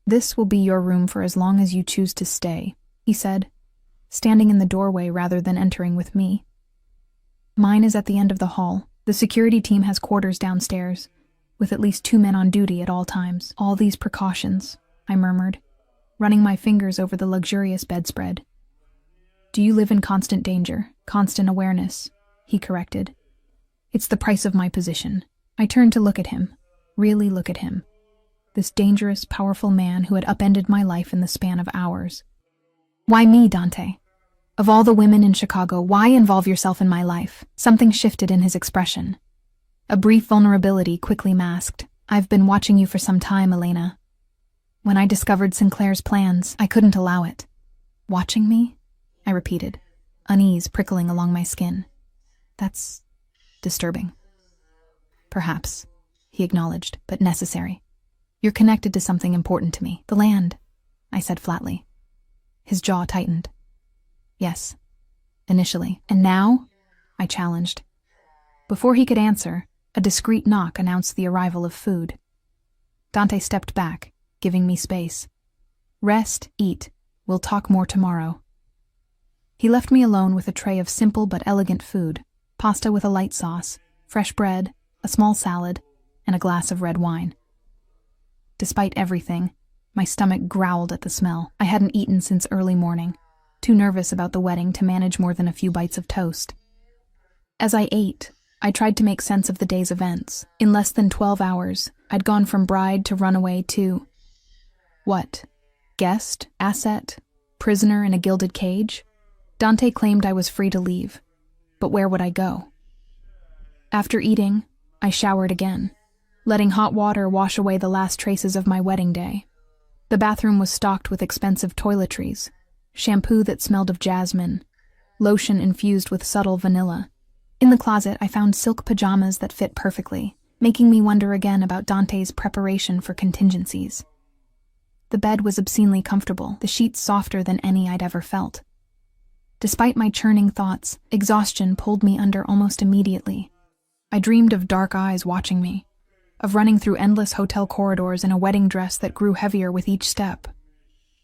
"This will be your room for as long as you choose to stay," he said, standing in the doorway rather than entering with me. "Mine is at the end of the hall. The security team has quarters downstairs, with at least 2 men on duty at all times." "All these precautions," I murmured, running my fingers over the luxurious bedspread. "Do you live in constant danger, constant awareness?" he corrected. "It's the price of my position." I turned to look at him, really look at him. This dangerous, powerful man who had upended my life in the span of hours. "Why me, Dante? Of all the women in Chicago, why involve yourself in my life?" Something shifted in his expression. A brief vulnerability quickly masked. "I've been watching you for some time, Elena. When I discovered Sinclair's plans, I couldn't allow it." "Watching me?" I repeated, unease prickling along my skin. "That's disturbing." "Perhaps," he acknowledged, "but necessary. You're connected to something important to me." "The land," I said flatly. His jaw tightened. "Yes, initially." "And now?" I challenged. Before he could answer, a discreet knock announced the arrival of food. Dante stepped back, giving me space. "Rest, eat. We'll talk more tomorrow." He left me alone with a tray of simple but elegant food, pasta with a light sauce, fresh bread, a small salad, and a glass of red wine. Despite everything, my stomach growled at the smell. I hadn't eaten since early morning, too nervous about the wedding to manage more than a few bites of toast. As I ate, I tried to make sense of the day's events. In less than 12 hours, I'd gone from bride to runaway to... what? Guest? Asset? Prisoner in a gilded cage? Dante claimed I was free to leave, but where would I go? After eating, I showered again, letting hot water wash away the last traces of my wedding day. The bathroom was stocked with expensive toiletries, shampoo that smelled of jasmine, lotion infused with subtle vanilla. In the closet, I found silk pajamas that fit perfectly, making me wonder again about Dante's preparation for contingencies. The bed was obscenely comfortable, the sheets softer than any I'd ever felt. Despite my churning thoughts, exhaustion pulled me under almost immediately. I dreamed of dark eyes watching me, of running through endless hotel corridors in a wedding dress that grew heavier with each step,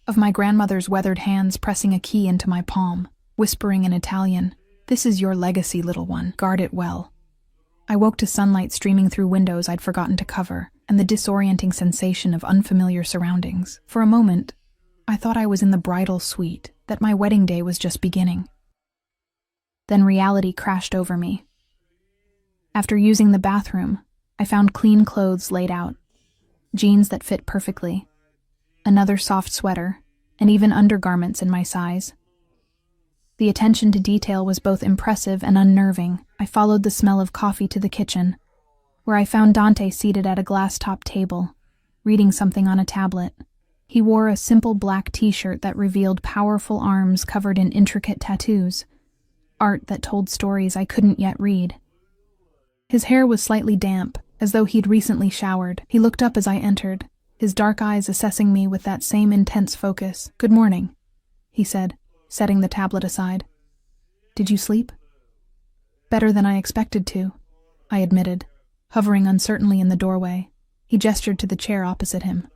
of my grandmother's weathered hands pressing a key into my palm. whispering in Italian, "This is your legacy, little one. Guard it well." I woke to sunlight streaming through windows I'd forgotten to cover, and the disorienting sensation of unfamiliar surroundings. For a moment, I thought I was in the bridal suite, that my wedding day was just beginning. Then reality crashed over me. After using the bathroom, I found clean clothes laid out, jeans that fit perfectly, another soft sweater, and even undergarments in my size. The attention to detail was both impressive and unnerving. I followed the smell of coffee to the kitchen, where I found Dante seated at a glass-topped table, reading something on a tablet. He wore a simple black t-shirt that revealed powerful arms covered in intricate tattoos, art that told stories I couldn't yet read. His hair was slightly damp, as though he'd recently showered. He looked up as I entered, his dark eyes assessing me with that same intense focus. "Good morning," he said, setting the tablet aside. "Did you sleep?" "Better than I expected to," I admitted, hovering uncertainly in the doorway. He gestured to the chair opposite him.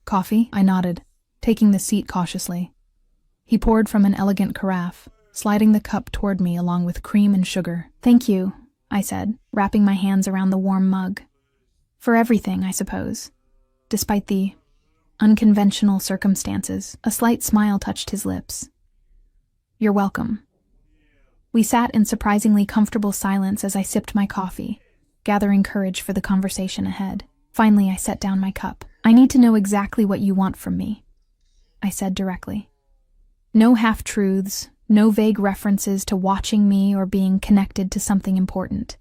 "Coffee?" I nodded, taking the seat cautiously. He poured from an elegant carafe, sliding the cup toward me along with cream and sugar. "Thank you," I said, wrapping my hands around the warm mug. "For everything, I suppose. Despite the unconventional circumstances." A slight smile touched his lips. "You're welcome." We sat in surprisingly comfortable silence as I sipped my coffee, gathering courage for the conversation ahead. Finally, I set down my cup. "I need to know exactly what you want from me," I said directly. "No half-truths, no vague references to watching me or being connected to something important.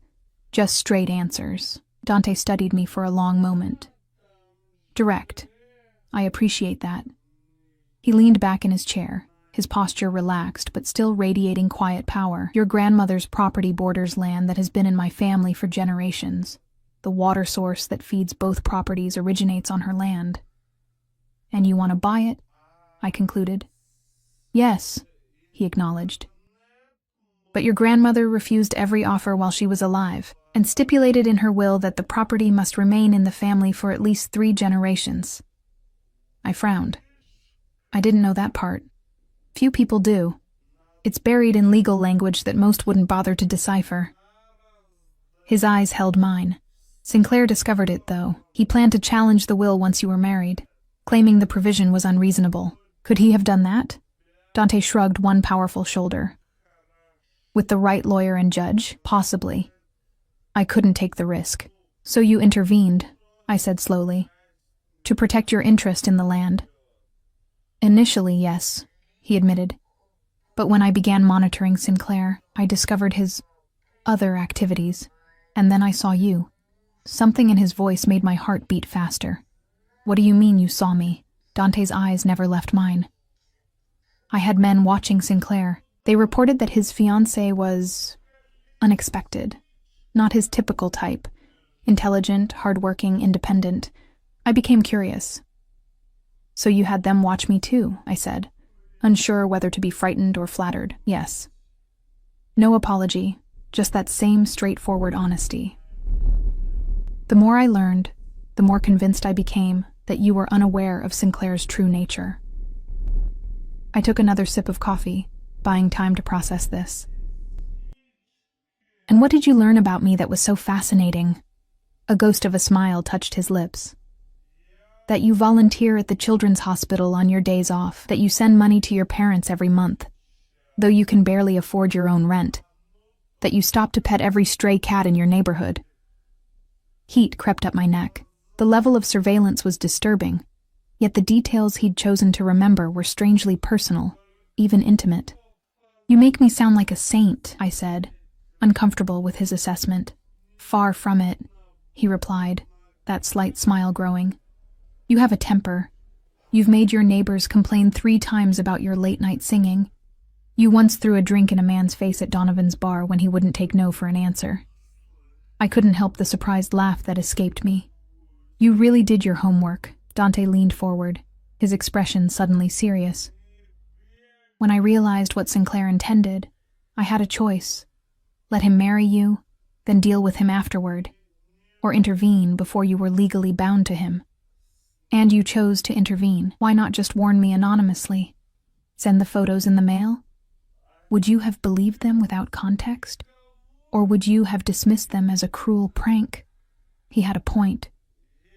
Just straight answers." Dante studied me for a long moment. "Direct. I appreciate that." He leaned back in his chair, his posture relaxed but still radiating quiet power. "Your grandmother's property borders land that has been in my family for generations. The water source that feeds both properties originates on her land." "And you want to buy it?" I concluded. "Yes," he acknowledged. "But your grandmother refused every offer while she was alive, and stipulated in her will that the property must remain in the family for at least 3 generations. I frowned. I didn't know that part. Few people do. It's buried in legal language that most wouldn't bother to decipher. His eyes held mine. "Sinclair discovered it, though. He planned to challenge the will once you were married, claiming the provision was unreasonable. Could he have done that?" Dante shrugged one powerful shoulder. "With the right lawyer and judge, possibly. I couldn't take the risk." "So you intervened," I said slowly, "to protect your interest in the land?" "Initially, yes," he admitted. "But when I began monitoring Sinclair, I discovered his other activities, and then I saw you." Something in his voice made my heart beat faster. "What do you mean you saw me?" Dante's eyes never left mine. "I had men watching Sinclair. They reported that his fiancée was unexpected. Not his typical type. Intelligent, hardworking, independent. I became curious." "So you had them watch me too," I said, unsure whether to be frightened or flattered. "Yes." No apology, just that same straightforward honesty. "The more I learned, the more convinced I became that you were unaware of Sinclair's true nature." I took another sip of coffee, buying time to process this. "And what did you learn about me that was so fascinating?" A ghost of a smile touched his lips. "That you volunteer at the children's hospital on your days off, that you send money to your parents every month, though you can barely afford your own rent, that you stop to pet every stray cat in your neighborhood." Heat crept up my neck. The level of surveillance was disturbing, yet the details he'd chosen to remember were strangely personal, even intimate. "You make me sound like a saint," I said, uncomfortable with his assessment. "Far from it," he replied, that slight smile growing. "You have a temper. You've made your neighbors complain 3 times about your late-night singing. You once threw a drink in a man's face at Donovan's bar when he wouldn't take no for an answer." I couldn't help the surprised laugh that escaped me. "You really did your homework." Dante leaned forward, his expression suddenly serious. "When I realized what Sinclair intended, I had a choice. Let him marry you, then deal with him afterward, or intervene before you were legally bound to him. And you chose to intervene. Why not just warn me anonymously? Send the photos in the mail?" would you have believed them without context? Or would you have dismissed them as a cruel prank? He had a point.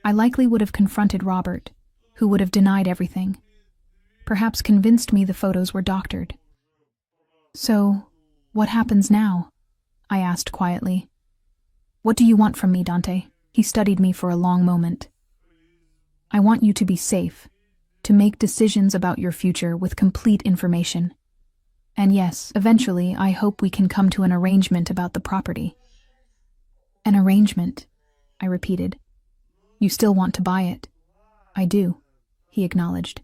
I likely would have confronted Robert, who would have denied everything. Perhaps convinced me the photos were doctored. So, what happens now? I asked quietly. What do you want from me, Dante? He studied me for a long moment. I want you to be safe, to make decisions about your future with complete information. And yes, eventually, I hope we can come to an arrangement about the property. An arrangement, I repeated. You still want to buy it? I do, he acknowledged.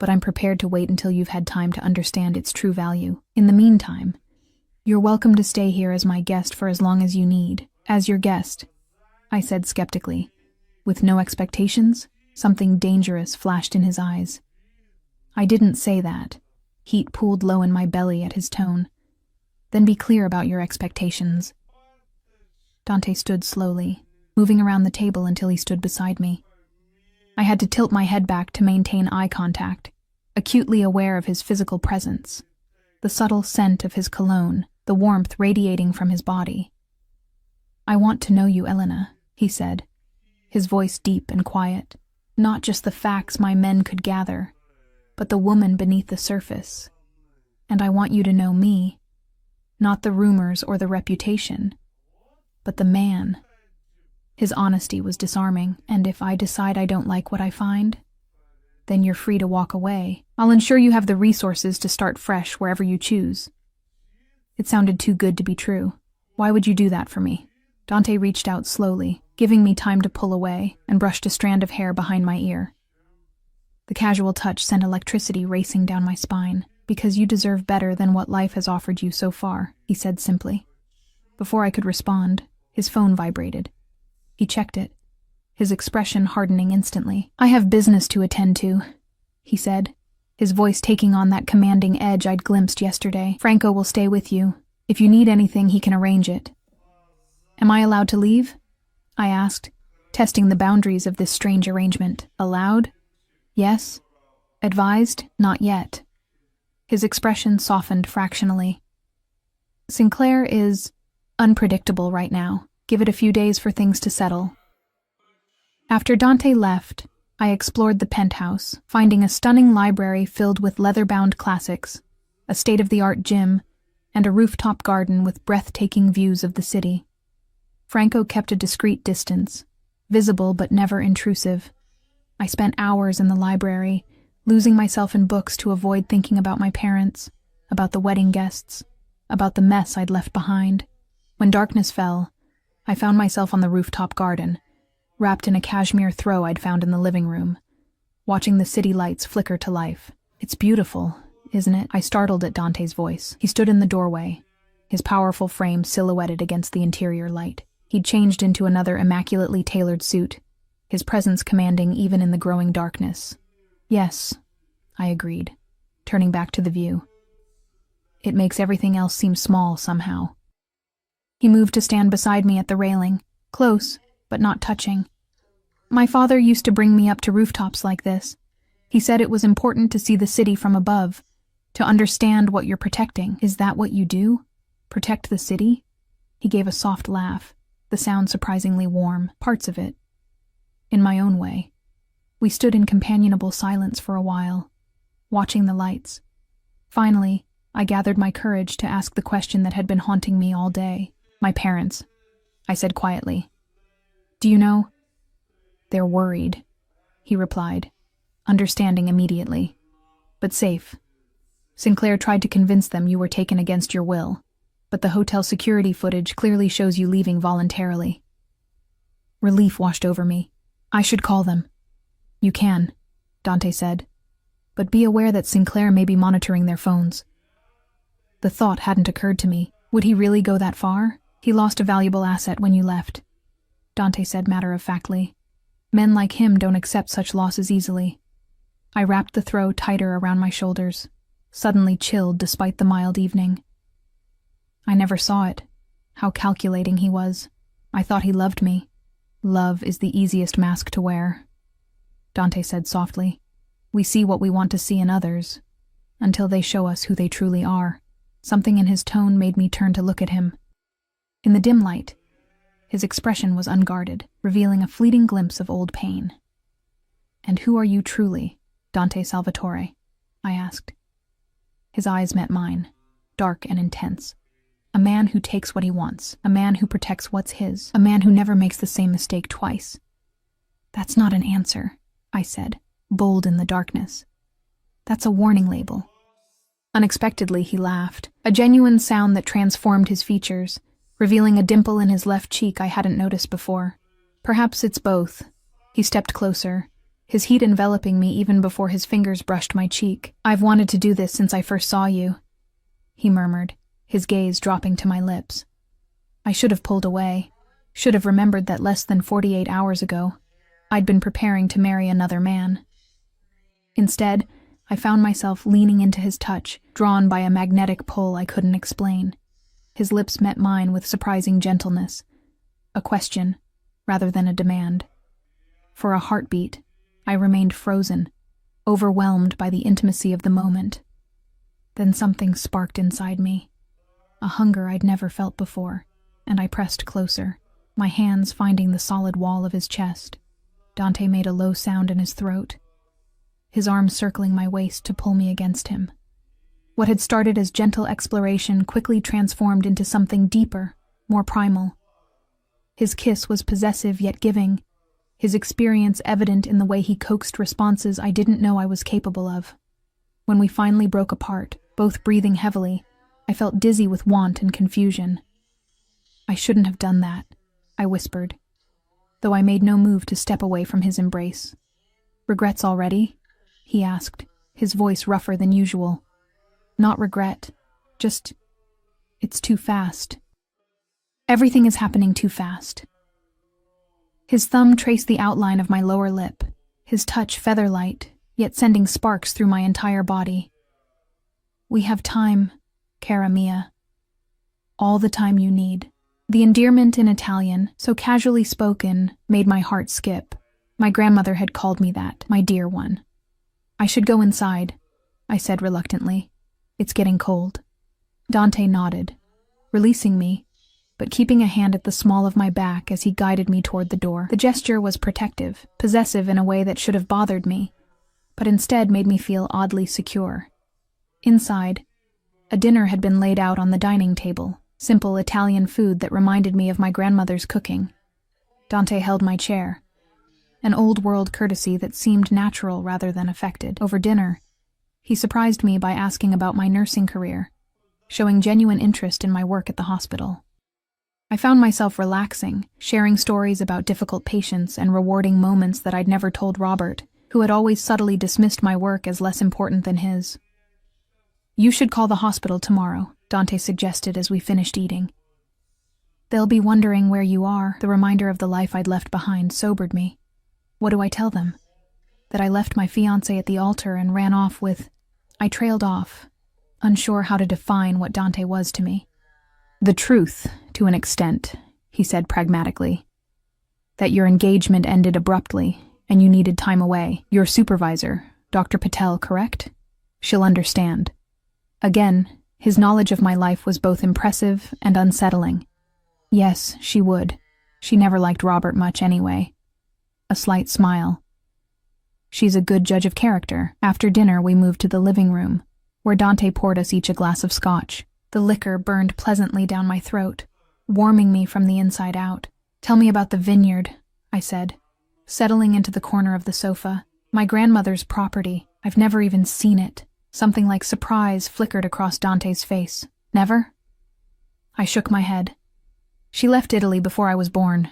But I'm prepared to wait until you've had time to understand its true value. In the meantime, you're welcome to stay here as my guest for as long as you need. As your guest, I said skeptically. With no expectations, something dangerous flashed in his eyes. I didn't say that. Heat pooled low in my belly at his tone. Then be clear about your expectations. Dante stood slowly, moving around the table until he stood beside me. I had to tilt my head back to maintain eye contact, acutely aware of his physical presence, the subtle scent of his cologne, the warmth radiating from his body. I want to know you, Elena, he said, his voice deep and quiet. Not just the facts my men could gather, but the woman beneath the surface. And I want you to know me, not the rumors or the reputation, but the man. His honesty was disarming, and if I decide I don't like what I find, then you're free to walk away. I'll ensure you have the resources to start fresh wherever you choose. It sounded too good to be true. Why would you do that for me? Dante reached out slowly, giving me time to pull away, and brushed a strand of hair behind my ear. The casual touch sent electricity racing down my spine. Because you deserve better than what life has offered you so far, he said simply. Before I could respond, his phone vibrated. He checked it, his expression hardening instantly. I have business to attend to, he said, his voice taking on that commanding edge I'd glimpsed yesterday. Franco will stay with you. If you need anything, he can arrange it. Am I allowed to leave? I asked, testing the boundaries of this strange arrangement. Allowed? Yes. Advised? Not yet. His expression softened fractionally. Sinclair is unpredictable right now. Give it a few days for things to settle. After Dante left, I explored the penthouse, finding a stunning library filled with leather-bound classics, a state-of-the-art gym, and a rooftop garden with breathtaking views of the city. Franco kept a discreet distance, visible but never intrusive. I spent hours in the library, losing myself in books to avoid thinking about my parents, about the wedding guests, about the mess I'd left behind. When darkness fell, I found myself on the rooftop garden, wrapped in a cashmere throw I'd found in the living room, watching the city lights flicker to life. It's beautiful, isn't it? I startled at Dante's voice. He stood in the doorway, his powerful frame silhouetted against the interior light. He'd changed into another immaculately tailored suit, his presence commanding even in the growing darkness. Yes, I agreed, turning back to the view. It makes everything else seem small somehow. He moved to stand beside me at the railing, close, but not touching. My father used to bring me up to rooftops like this. He said it was important to see the city from above, to understand what you're protecting. Is that what you do? Protect the city? He gave a soft laugh, the sound surprisingly warm, parts of it. In my own way. We stood in companionable silence for a while, watching the lights. Finally, I gathered my courage to ask the question that had been haunting me all day. My parents, I said quietly. Do you know? They're worried, he replied, understanding immediately. But safe. Sinclair tried to convince them you were taken against your will, but the hotel security footage clearly shows you leaving voluntarily. Relief washed over me. I should call them. You can, Dante said, but be aware that Sinclair may be monitoring their phones. The thought hadn't occurred to me. Would he really go that far? He lost a valuable asset when you left, Dante said matter-of-factly. Men like him don't accept such losses easily. I wrapped the throw tighter around my shoulders, suddenly chilled despite the mild evening. I never saw it, how calculating he was. I thought he loved me. Love is the easiest mask to wear, Dante said softly. We see what we want to see in others, until they show us who they truly are. Something in his tone made me turn to look at him. In the dim light, his expression was unguarded, revealing a fleeting glimpse of old pain. "And who are you truly, Dante Salvatore?" I asked. His eyes met mine, dark and intense. A man who takes what he wants, a man who protects what's his, a man who never makes the same mistake twice. "That's not an answer," I said, bold in the darkness. "That's a warning label." Unexpectedly, he laughed, a genuine sound that transformed his features, revealing a dimple in his left cheek I hadn't noticed before. "Perhaps it's both." He stepped closer, his heat enveloping me even before his fingers brushed my cheek. "I've wanted to do this since I first saw you," he murmured, his gaze dropping to my lips. I should have pulled away, should have remembered that less than 48 hours ago, I'd been preparing to marry another man. Instead, I found myself leaning into his touch, drawn by a magnetic pull I couldn't explain. His lips met mine with surprising gentleness, a question rather than a demand. For a heartbeat, I remained frozen, overwhelmed by the intimacy of the moment. Then something sparked inside me, a hunger I'd never felt before, and I pressed closer, my hands finding the solid wall of his chest. Dante made a low sound in his throat, his arms circling my waist to pull me against him. What had started as gentle exploration quickly transformed into something deeper, more primal. His kiss was possessive yet giving, his experience evident in the way he coaxed responses I didn't know I was capable of. When we finally broke apart, both breathing heavily, I felt dizzy with want and confusion. "I shouldn't have done that," I whispered, though I made no move to step away from his embrace. "Regrets already?" he asked, his voice rougher than usual. "Not regret, just, it's too fast. Everything is happening too fast." His thumb traced the outline of my lower lip, his touch feather-light, yet sending sparks through my entire body. "We have time, cara mia. All the time you need." The endearment in Italian, so casually spoken, made my heart skip. My grandmother had called me that, my dear one. "I should go inside," I said reluctantly. "It's getting cold." Dante nodded, releasing me, but keeping a hand at the small of my back as he guided me toward the door. The gesture was protective, possessive in a way that should have bothered me, but instead made me feel oddly secure. Inside, a dinner had been laid out on the dining table, simple Italian food that reminded me of my grandmother's cooking. Dante held my chair, an old-world courtesy that seemed natural rather than affected. Over dinner, he surprised me by asking about my nursing career, showing genuine interest in my work at the hospital. I found myself relaxing, sharing stories about difficult patients and rewarding moments that I'd never told Robert, who had always subtly dismissed my work as less important than his. "You should call the hospital tomorrow," Dante suggested as we finished eating. "They'll be wondering where you are." The reminder of the life I'd left behind sobered me. What do I tell them? That I left my fiancé at the altar and ran off with... I trailed off, unsure how to define what Dante was to me. "The truth, to an extent," he said pragmatically. "That your engagement ended abruptly, and you needed time away. Your supervisor, Dr. Patel, correct? She'll understand." Again, his knowledge of my life was both impressive and unsettling. Yes, she would. She never liked Robert much anyway. A slight smile. "She's a good judge of character." After dinner, we moved to the living room, where Dante poured us each a glass of scotch. The liquor burned pleasantly down my throat, warming me from the inside out. "Tell me about the vineyard," I said, settling into the corner of the sofa. "My grandmother's property. I've never even seen it." Something like surprise flickered across Dante's face. "Never?" I shook my head. "She left Italy before I was born.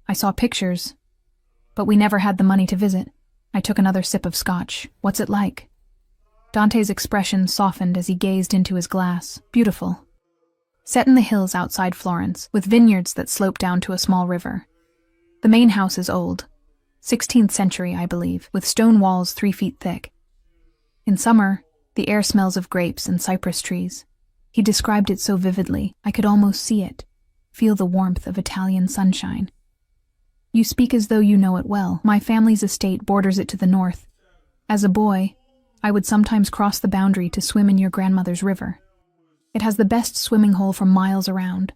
I saw pictures, but we never had the money to visit." I took another sip of scotch. "What's it like?" Dante's expression softened as he gazed into his glass. "Beautiful. Set in the hills outside Florence, with vineyards that slope down to a small river. The main house is old, 16th century, I believe, with stone walls 3 feet thick. In summer, the air smells of grapes and cypress trees." He described it so vividly, I could almost see it, feel the warmth of Italian sunshine. "You speak as though you know it well. My family's estate borders it to the north. As a boy, I would sometimes cross the boundary to swim in your grandmother's river." It has the best swimming hole for miles around.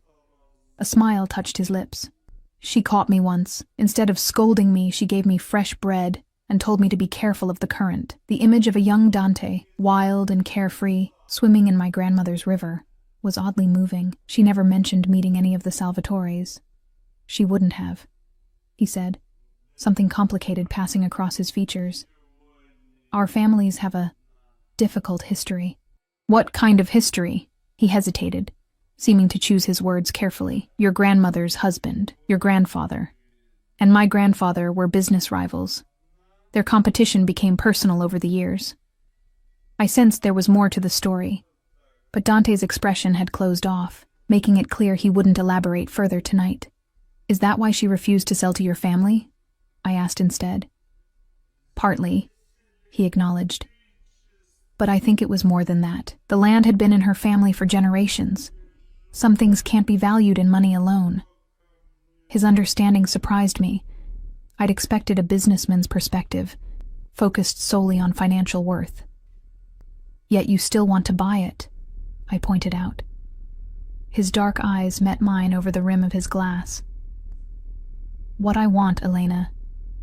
A smile touched his lips. She caught me once. Instead of scolding me, she gave me fresh bread and told me to be careful of the current. The image of a young Dante, wild and carefree, swimming in my grandmother's river, was oddly moving. She never mentioned meeting any of the Salvatores. She wouldn't have, he said, something complicated passing across his features. Our families have a difficult history. What kind of history? He hesitated, seeming to choose his words carefully. Your grandmother's husband, your grandfather, and my grandfather were business rivals. Their competition became personal over the years. I sensed there was more to the story, but Dante's expression had closed off, making it clear he wouldn't elaborate further tonight. Is that why she refused to sell to your family? I asked instead. Partly, he acknowledged. But I think it was more than that. The land had been in her family for generations. Some things can't be valued in money alone. His understanding surprised me. I'd expected a businessman's perspective, focused solely on financial worth. Yet you still want to buy it, I pointed out. His dark eyes met mine over the rim of his glass. What I want, Elena,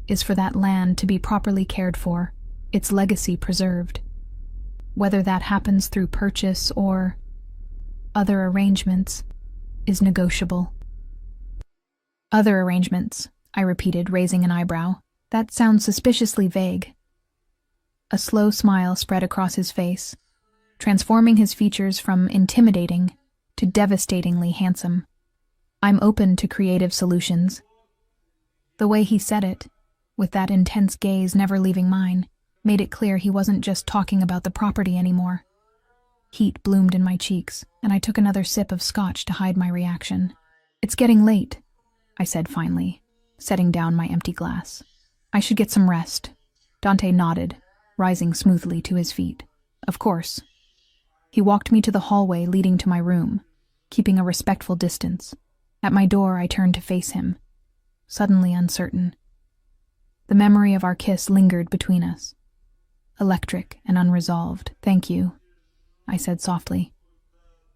is for that land to be properly cared for, its legacy preserved. Whether that happens through purchase or other arrangements is negotiable. Other arrangements, I repeated, raising an eyebrow. That sounds suspiciously vague. A slow smile spread across his face, transforming his features from intimidating to devastatingly handsome. I'm open to creative solutions. The way he said it, with that intense gaze never leaving mine, made it clear he wasn't just talking about the property anymore. Heat bloomed in my cheeks, and I took another sip of scotch to hide my reaction. It's getting late, I said finally, setting down my empty glass. I should get some rest. Dante nodded, rising smoothly to his feet. Of course. He walked me to the hallway leading to my room, keeping a respectful distance. At my door, I turned to face him, suddenly uncertain. The memory of our kiss lingered between us, electric and unresolved. Thank you, I said softly.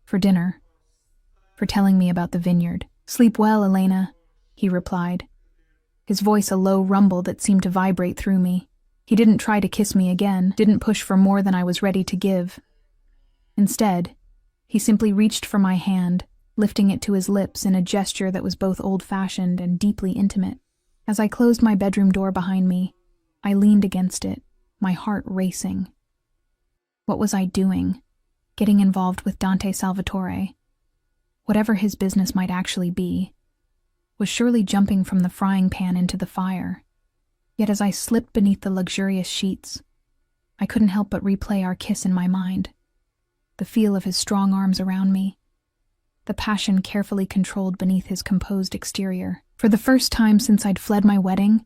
For dinner. For telling me about the vineyard. Sleep well, Elena, he replied, his voice a low rumble that seemed to vibrate through me. He didn't try to kiss me again, didn't push for more than I was ready to give. Instead, he simply reached for my hand, lifting it to his lips in a gesture that was both old-fashioned and deeply intimate. As I closed my bedroom door behind me, I leaned against it, my heart racing. What was I doing? Getting involved with Dante Salvatore, whatever his business might actually be, was surely jumping from the frying pan into the fire. Yet as I slipped beneath the luxurious sheets, I couldn't help but replay our kiss in my mind. The feel of his strong arms around me, the passion carefully controlled beneath his composed exterior. For the first time since I'd fled my wedding,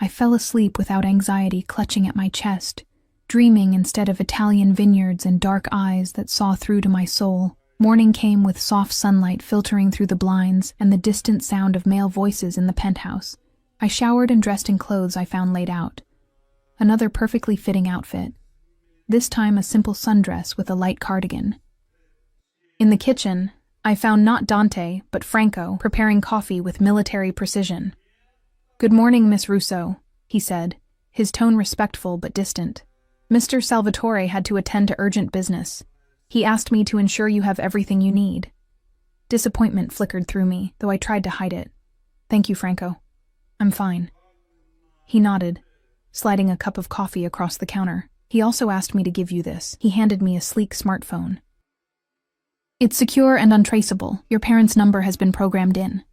I fell asleep without anxiety clutching at my chest, dreaming instead of Italian vineyards and dark eyes that saw through to my soul. Morning came with soft sunlight filtering through the blinds and the distant sound of male voices in the penthouse. I showered and dressed in clothes I found laid out. Another perfectly fitting outfit. This time a simple sundress with a light cardigan. In the kitchen, I found not Dante, but Franco, preparing coffee with military precision. "Good morning, Miss Russo," he said, his tone respectful but distant. "Mr. Salvatore had to attend to urgent business. He asked me to ensure you have everything you need." Disappointment flickered through me, though I tried to hide it. "Thank you, Franco. I'm fine." He nodded, sliding a cup of coffee across the counter. "He also asked me to give you this." He handed me a sleek smartphone. "It's secure and untraceable. Your parents' number has been programmed in."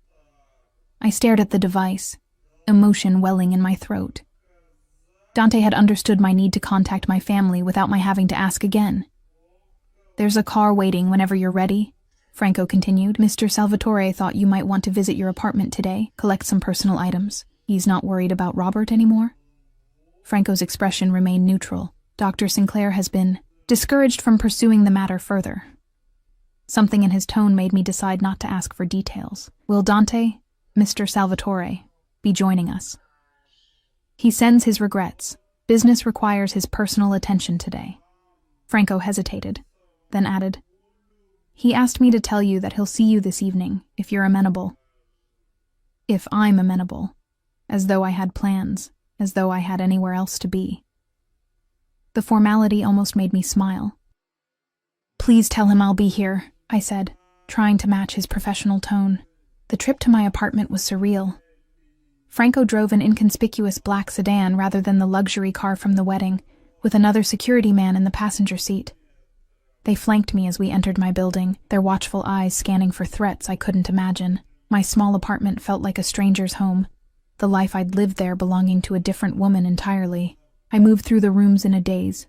I stared at the device, emotion welling in my throat. Dante had understood my need to contact my family without my having to ask again. "There's a car waiting whenever you're ready," Franco continued. "Mr. Salvatore thought you might want to visit your apartment today, collect some personal items. He's not worried about Robert anymore?" Franco's expression remained neutral. "Dr. Sinclair has been discouraged from pursuing the matter further." Something in his tone made me decide not to ask for details. "Will Dante, Mr. Salvatore, be joining us?" "He sends his regrets. Business requires his personal attention today." Franco hesitated, then added, He asked me to tell you that he'll see you this evening, if you're amenable. If I'm amenable. As though I had plans, as though I had anywhere else to be. The formality almost made me smile. Please tell him I'll be here, I said, trying to match his professional tone. The trip to my apartment was surreal. Franco drove an inconspicuous black sedan rather than the luxury car from the wedding, with another security man in the passenger seat. They flanked me as we entered my building, their watchful eyes scanning for threats I couldn't imagine. My small apartment felt like a stranger's home, the life I'd lived there belonging to a different woman entirely. I moved through the rooms in a daze,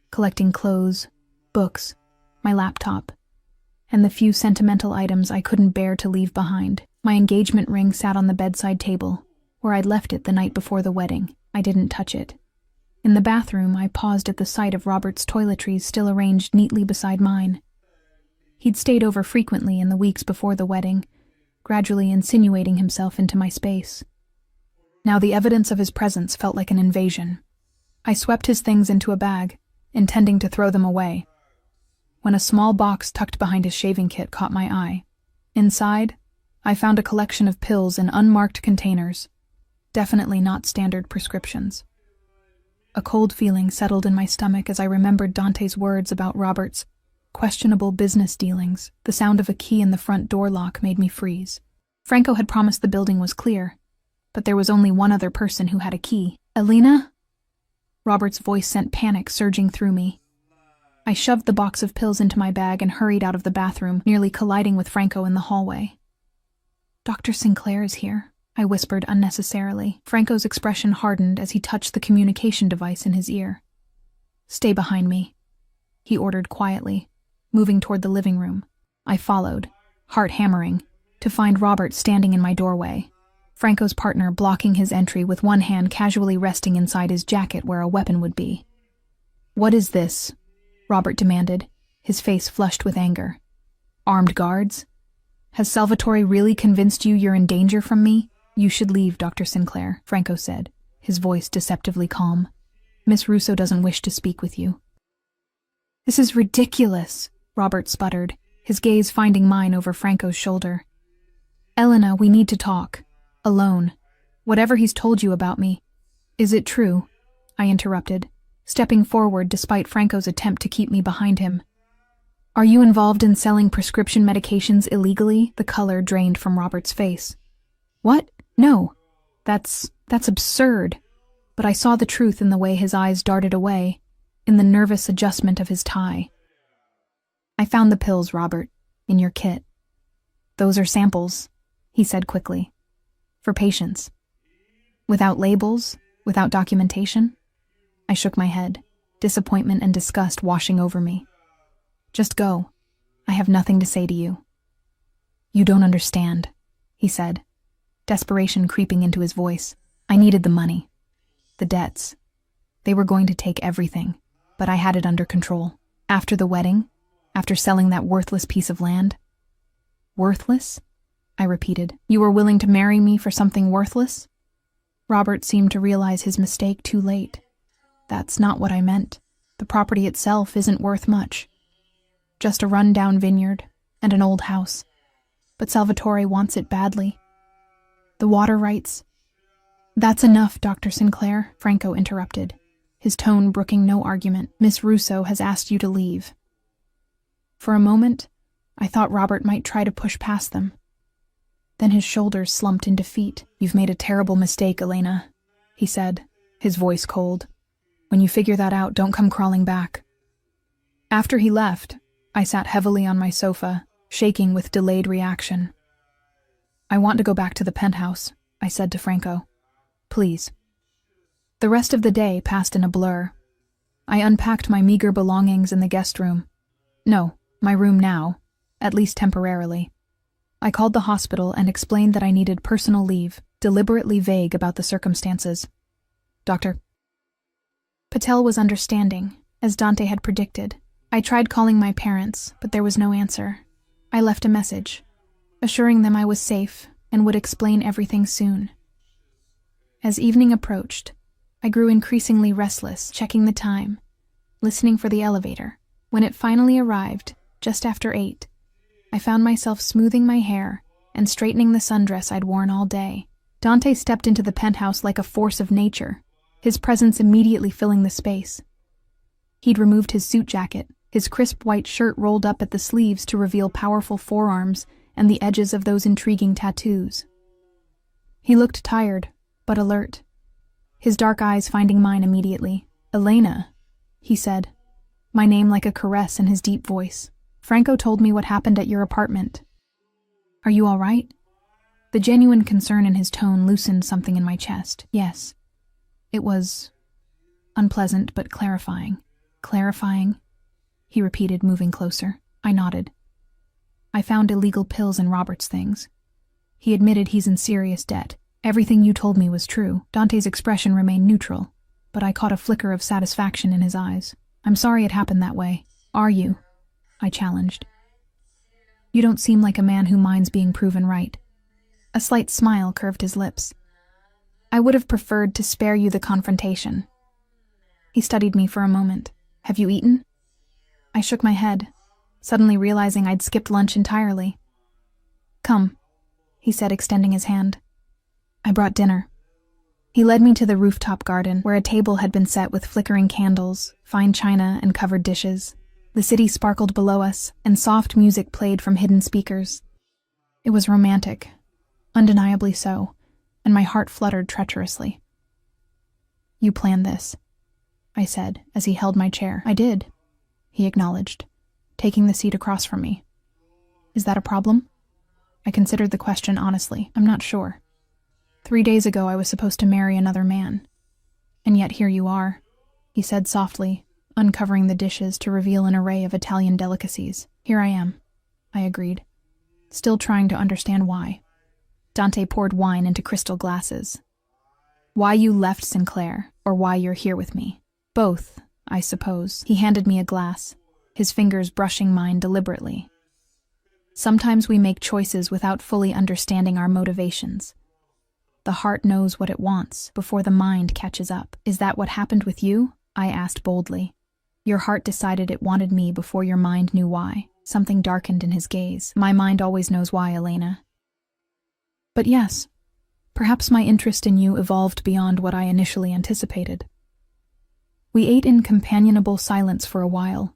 collecting clothes, books, my laptop, and the few sentimental items I couldn't bear to leave behind. My engagement ring sat on the bedside table, where I'd left it the night before the wedding. I didn't touch it. In the bathroom, I paused at the sight of Robert's toiletries still arranged neatly beside mine. He'd stayed over frequently in the weeks before the wedding, gradually insinuating himself into my space. Now the evidence of his presence felt like an invasion. I swept his things into a bag, intending to throw them away, when a small box tucked behind his shaving kit caught my eye. Inside, I found a collection of pills in unmarked containers, definitely not standard prescriptions. A cold feeling settled in my stomach as I remembered Dante's words about Robert's questionable business dealings. The sound of a key in the front door lock made me freeze. Franco had promised the building was clear, but there was only one other person who had a key. Elena? Robert's voice sent panic surging through me. I shoved the box of pills into my bag and hurried out of the bathroom, nearly colliding with Franco in the hallway. Dr. Sinclair is here, I whispered unnecessarily. Franco's expression hardened as he touched the communication device in his ear. Stay behind me, he ordered quietly, moving toward the living room. I followed, heart hammering, to find Robert standing in my doorway, Franco's partner blocking his entry with one hand casually resting inside his jacket where a weapon would be. What is this? Robert demanded, his face flushed with anger. Armed guards? Has Salvatore really convinced you you're in danger from me? You should leave, Dr. Sinclair, Franco said, his voice deceptively calm. Miss Russo doesn't wish to speak with you. This is ridiculous, Robert sputtered, his gaze finding mine over Franco's shoulder. Elena, we need to talk. Alone. Whatever he's told you about me. Is it true? I interrupted, stepping forward despite Franco's attempt to keep me behind him. Are you involved in selling prescription medications illegally? The color drained from Robert's face. What? No. That's absurd. But I saw the truth in the way his eyes darted away, in the nervous adjustment of his tie. I found the pills, Robert, in your kit. Those are samples, he said quickly. For patients. Without labels, without documentation? I shook my head, disappointment and disgust washing over me. Just go. I have nothing to say to you. You don't understand, he said, desperation creeping into his voice. I needed the money. The debts. They were going to take everything, but I had it under control. After the wedding, after selling that worthless piece of land. Worthless? I repeated. You were willing to marry me for something worthless? Robert seemed to realize his mistake too late. That's not what I meant. The property itself isn't worth much. Just a run-down vineyard and an old house. But Salvatore wants it badly. The water rights. That's enough, Dr. Sinclair, Franco interrupted, his tone brooking no argument. Miss Russo has asked you to leave. For a moment, I thought Robert might try to push past them. Then his shoulders slumped in defeat. You've made a terrible mistake, Elena, he said, his voice cold. When you figure that out, don't come crawling back. After he left, I sat heavily on my sofa, shaking with delayed reaction. I want to go back to the penthouse, I said to Franco. Please. The rest of the day passed in a blur. I unpacked my meager belongings in the guest room. No, my room now, at least temporarily. I called the hospital and explained that I needed personal leave, deliberately vague about the circumstances. Dr. Patel was understanding, as Dante had predicted. I tried calling my parents, but there was no answer. I left a message, assuring them I was safe and would explain everything soon. As evening approached, I grew increasingly restless, checking the time, listening for the elevator. When it finally arrived, just after 8, I found myself smoothing my hair and straightening the sundress I'd worn all day. Dante stepped into the penthouse like a force of nature, his presence immediately filling the space. He'd removed his suit jacket, his crisp white shirt rolled up at the sleeves to reveal powerful forearms and the edges of those intriguing tattoos. He looked tired, but alert, his dark eyes finding mine immediately. "Elena," he said, my name like a caress in his deep voice. "Franco told me what happened at your apartment. Are you all right?" The genuine concern in his tone loosened something in my chest. "Yes." It was unpleasant but clarifying. "Clarifying?" he repeated, moving closer. I nodded. "I found illegal pills in Robert's things. He admitted he's in serious debt. Everything you told me was true." Dante's expression remained neutral, but I caught a flicker of satisfaction in his eyes. "I'm sorry it happened that way. Are you?" I challenged. "You don't seem like a man who minds being proven right." A slight smile curved his lips. "I would have preferred to spare you the confrontation." He studied me for a moment. "Have you eaten?" I shook my head, suddenly realizing I'd skipped lunch entirely. "Come," he said, extending his hand. I brought dinner. He led me to the rooftop garden, where a table had been set with flickering candles, fine china, and covered dishes. The city sparkled below us, and soft music played from hidden speakers. It was romantic, undeniably so, and my heart fluttered treacherously. "You planned this," I said, as he held my chair. "I did," he acknowledged, taking the seat across from me. "Is that a problem?" I considered the question honestly. "I'm not sure. 3 days ago I was supposed to marry another man. And yet here you are," he said softly, uncovering the dishes to reveal an array of Italian delicacies. "Here I am," I agreed, still trying to understand why. Dante poured wine into crystal glasses. "Why you left Sinclair, or why you're here with me. Both, I suppose." He handed me a glass, his fingers brushing mine deliberately. "Sometimes we make choices without fully understanding our motivations. The heart knows what it wants before the mind catches up. Is that what happened with you?" I asked boldly. "Your heart decided it wanted me before your mind knew why." Something darkened in his gaze. "My mind always knows why, Elena." "But yes, perhaps my interest in you evolved beyond what I initially anticipated." We ate in companionable silence for a while,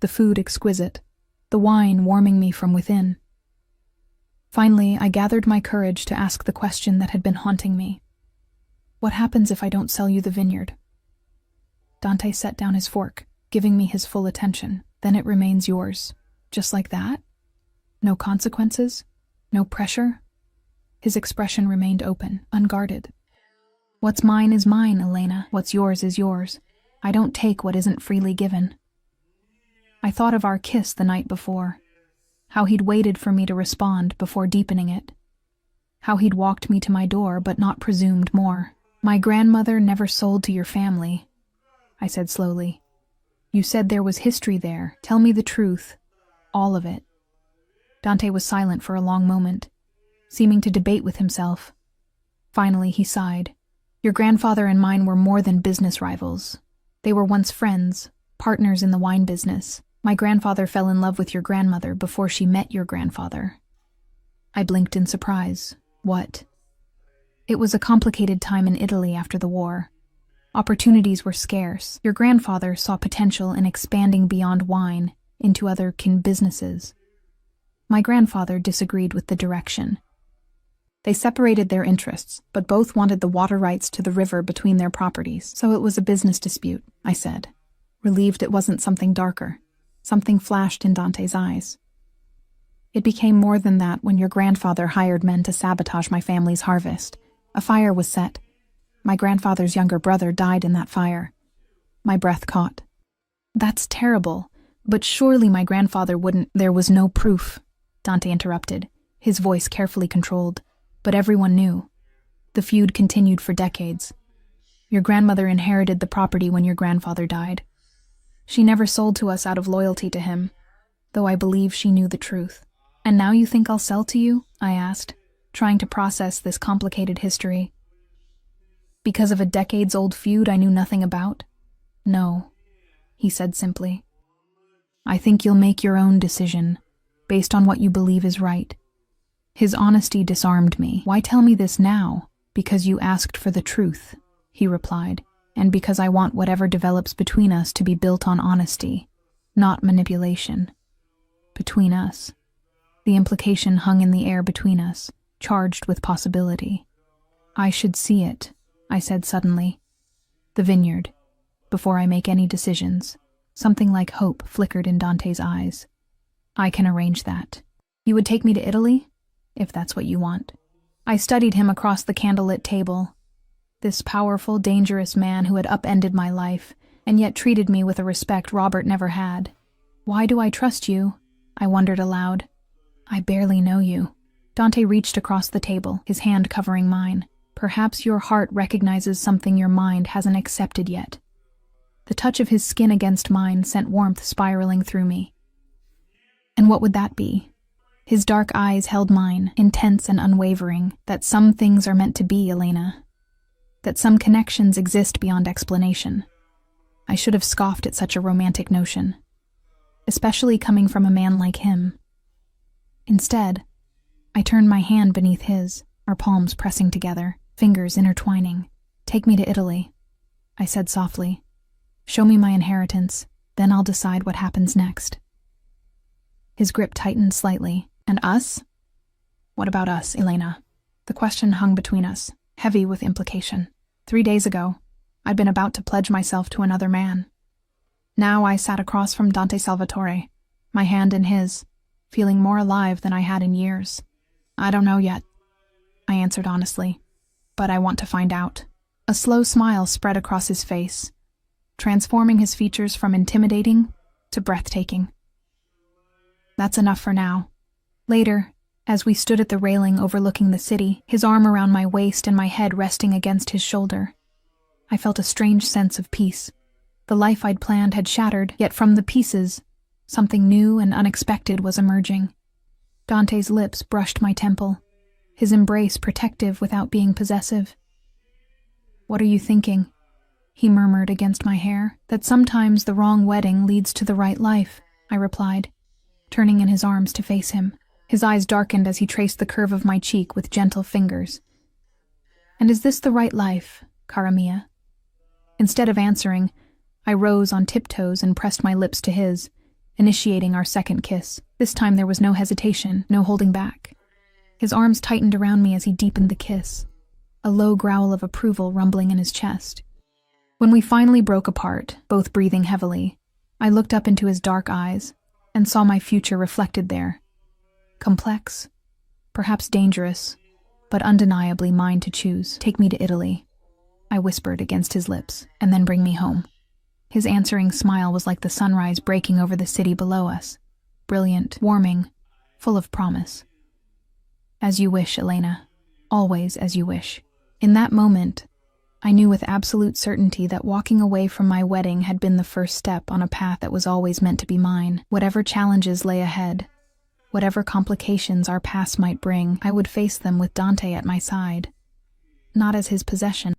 the food exquisite, the wine warming me from within. Finally, I gathered my courage to ask the question that had been haunting me. "What happens if I don't sell you the vineyard?" Dante set down his fork, giving me his full attention. "Then it remains yours. Just like that? No consequences? No pressure?" His expression remained open, unguarded. "What's mine is mine, Elena. What's yours is yours. I don't take what isn't freely given." I thought of our kiss the night before, how he'd waited for me to respond before deepening it, how he'd walked me to my door but not presumed more. "My grandmother never sold to your family," I said slowly. "You said there was history there. Tell me the truth. All of it." Dante was silent for a long moment, seeming to debate with himself. Finally, he sighed. "Your grandfather and mine were more than business rivals. They were once friends, partners in the wine business. My grandfather fell in love with your grandmother before she met your grandfather." I blinked in surprise. "What?" "It was a complicated time in Italy after the war. Opportunities were scarce. Your grandfather saw potential in expanding beyond wine into other businesses. My grandfather disagreed with the direction. They separated their interests, but both wanted the water rights to the river between their properties. So it was a business dispute," I said, relieved it wasn't something darker. Something flashed in Dante's eyes. "It became more than that when your grandfather hired men to sabotage my family's harvest. A fire was set. My grandfather's younger brother died in that fire." My breath caught. "That's terrible, but surely my grandfather wouldn't—" "There was no proof," Dante interrupted, his voice carefully controlled. "But everyone knew. The feud continued for decades. Your grandmother inherited the property when your grandfather died. She never sold to us out of loyalty to him, though I believe she knew the truth." "And now you think I'll sell to you?" I asked, trying to process this complicated history. "Because of a decades-old feud I knew nothing about?" "No," he said simply. "I think you'll make your own decision, based on what you believe is right. His honesty disarmed me. Why tell me this now? Because you asked for the truth, he replied, and because I want whatever develops between us to be built on honesty, not manipulation. Between us. The implication hung in the air between us, charged with possibility. I should see it, I said suddenly. The vineyard. Before I make any decisions. Something like hope flickered in Dante's eyes. I can arrange that. You would take me to Italy? If that's what you want. I studied him across the candlelit table. This powerful, dangerous man who had upended my life, and yet treated me with a respect Robert never had. Why do I trust you? I wondered aloud. I barely know you. Dante reached across the table, his hand covering mine. Perhaps your heart recognizes something your mind hasn't accepted yet. The touch of his skin against mine sent warmth spiraling through me. And what would that be? His dark eyes held mine, intense and unwavering, that some things are meant to be, Elena. That some connections exist beyond explanation. I should have scoffed at such a romantic notion, especially coming from a man like him. Instead, I turned my hand beneath his, our palms pressing together, fingers intertwining. Take me to Italy, I said softly. Show me my inheritance, then I'll decide what happens next. His grip tightened slightly. And us? What about us, Elena? The question hung between us, heavy with implication. 3 days ago, I'd been about to pledge myself to another man. Now I sat across from Dante Salvatore, my hand in his, feeling more alive than I had in years. I don't know yet, I answered honestly, but I want to find out. A slow smile spread across his face, transforming his features from intimidating to breathtaking. That's enough for now. Later, as we stood at the railing overlooking the city, his arm around my waist and my head resting against his shoulder, I felt a strange sense of peace. The life I'd planned had shattered, yet from the pieces, something new and unexpected was emerging. Dante's lips brushed my temple, his embrace protective without being possessive. What are you thinking? He murmured against my hair. That sometimes the wrong wedding leads to the right life, I replied, turning in his arms to face him. His eyes darkened as he traced the curve of my cheek with gentle fingers. And is this the right life, cara mia? Instead of answering, I rose on tiptoes and pressed my lips to his, initiating our second kiss. This time there was no hesitation, no holding back. His arms tightened around me as he deepened the kiss, a low growl of approval rumbling in his chest. When we finally broke apart, both breathing heavily, I looked up into his dark eyes and saw my future reflected there. Complex, perhaps dangerous, but undeniably mine to choose. Take me to Italy, I whispered against his lips, and then bring me home. His answering smile was like the sunrise breaking over the city below us, brilliant, warming, full of promise. As you wish, Elena, always as you wish. In that moment, I knew with absolute certainty that walking away from my wedding had been the first step on a path that was always meant to be mine. Whatever challenges lay ahead, whatever complications our past might bring, I would face them with Dante at my side, not as his possession.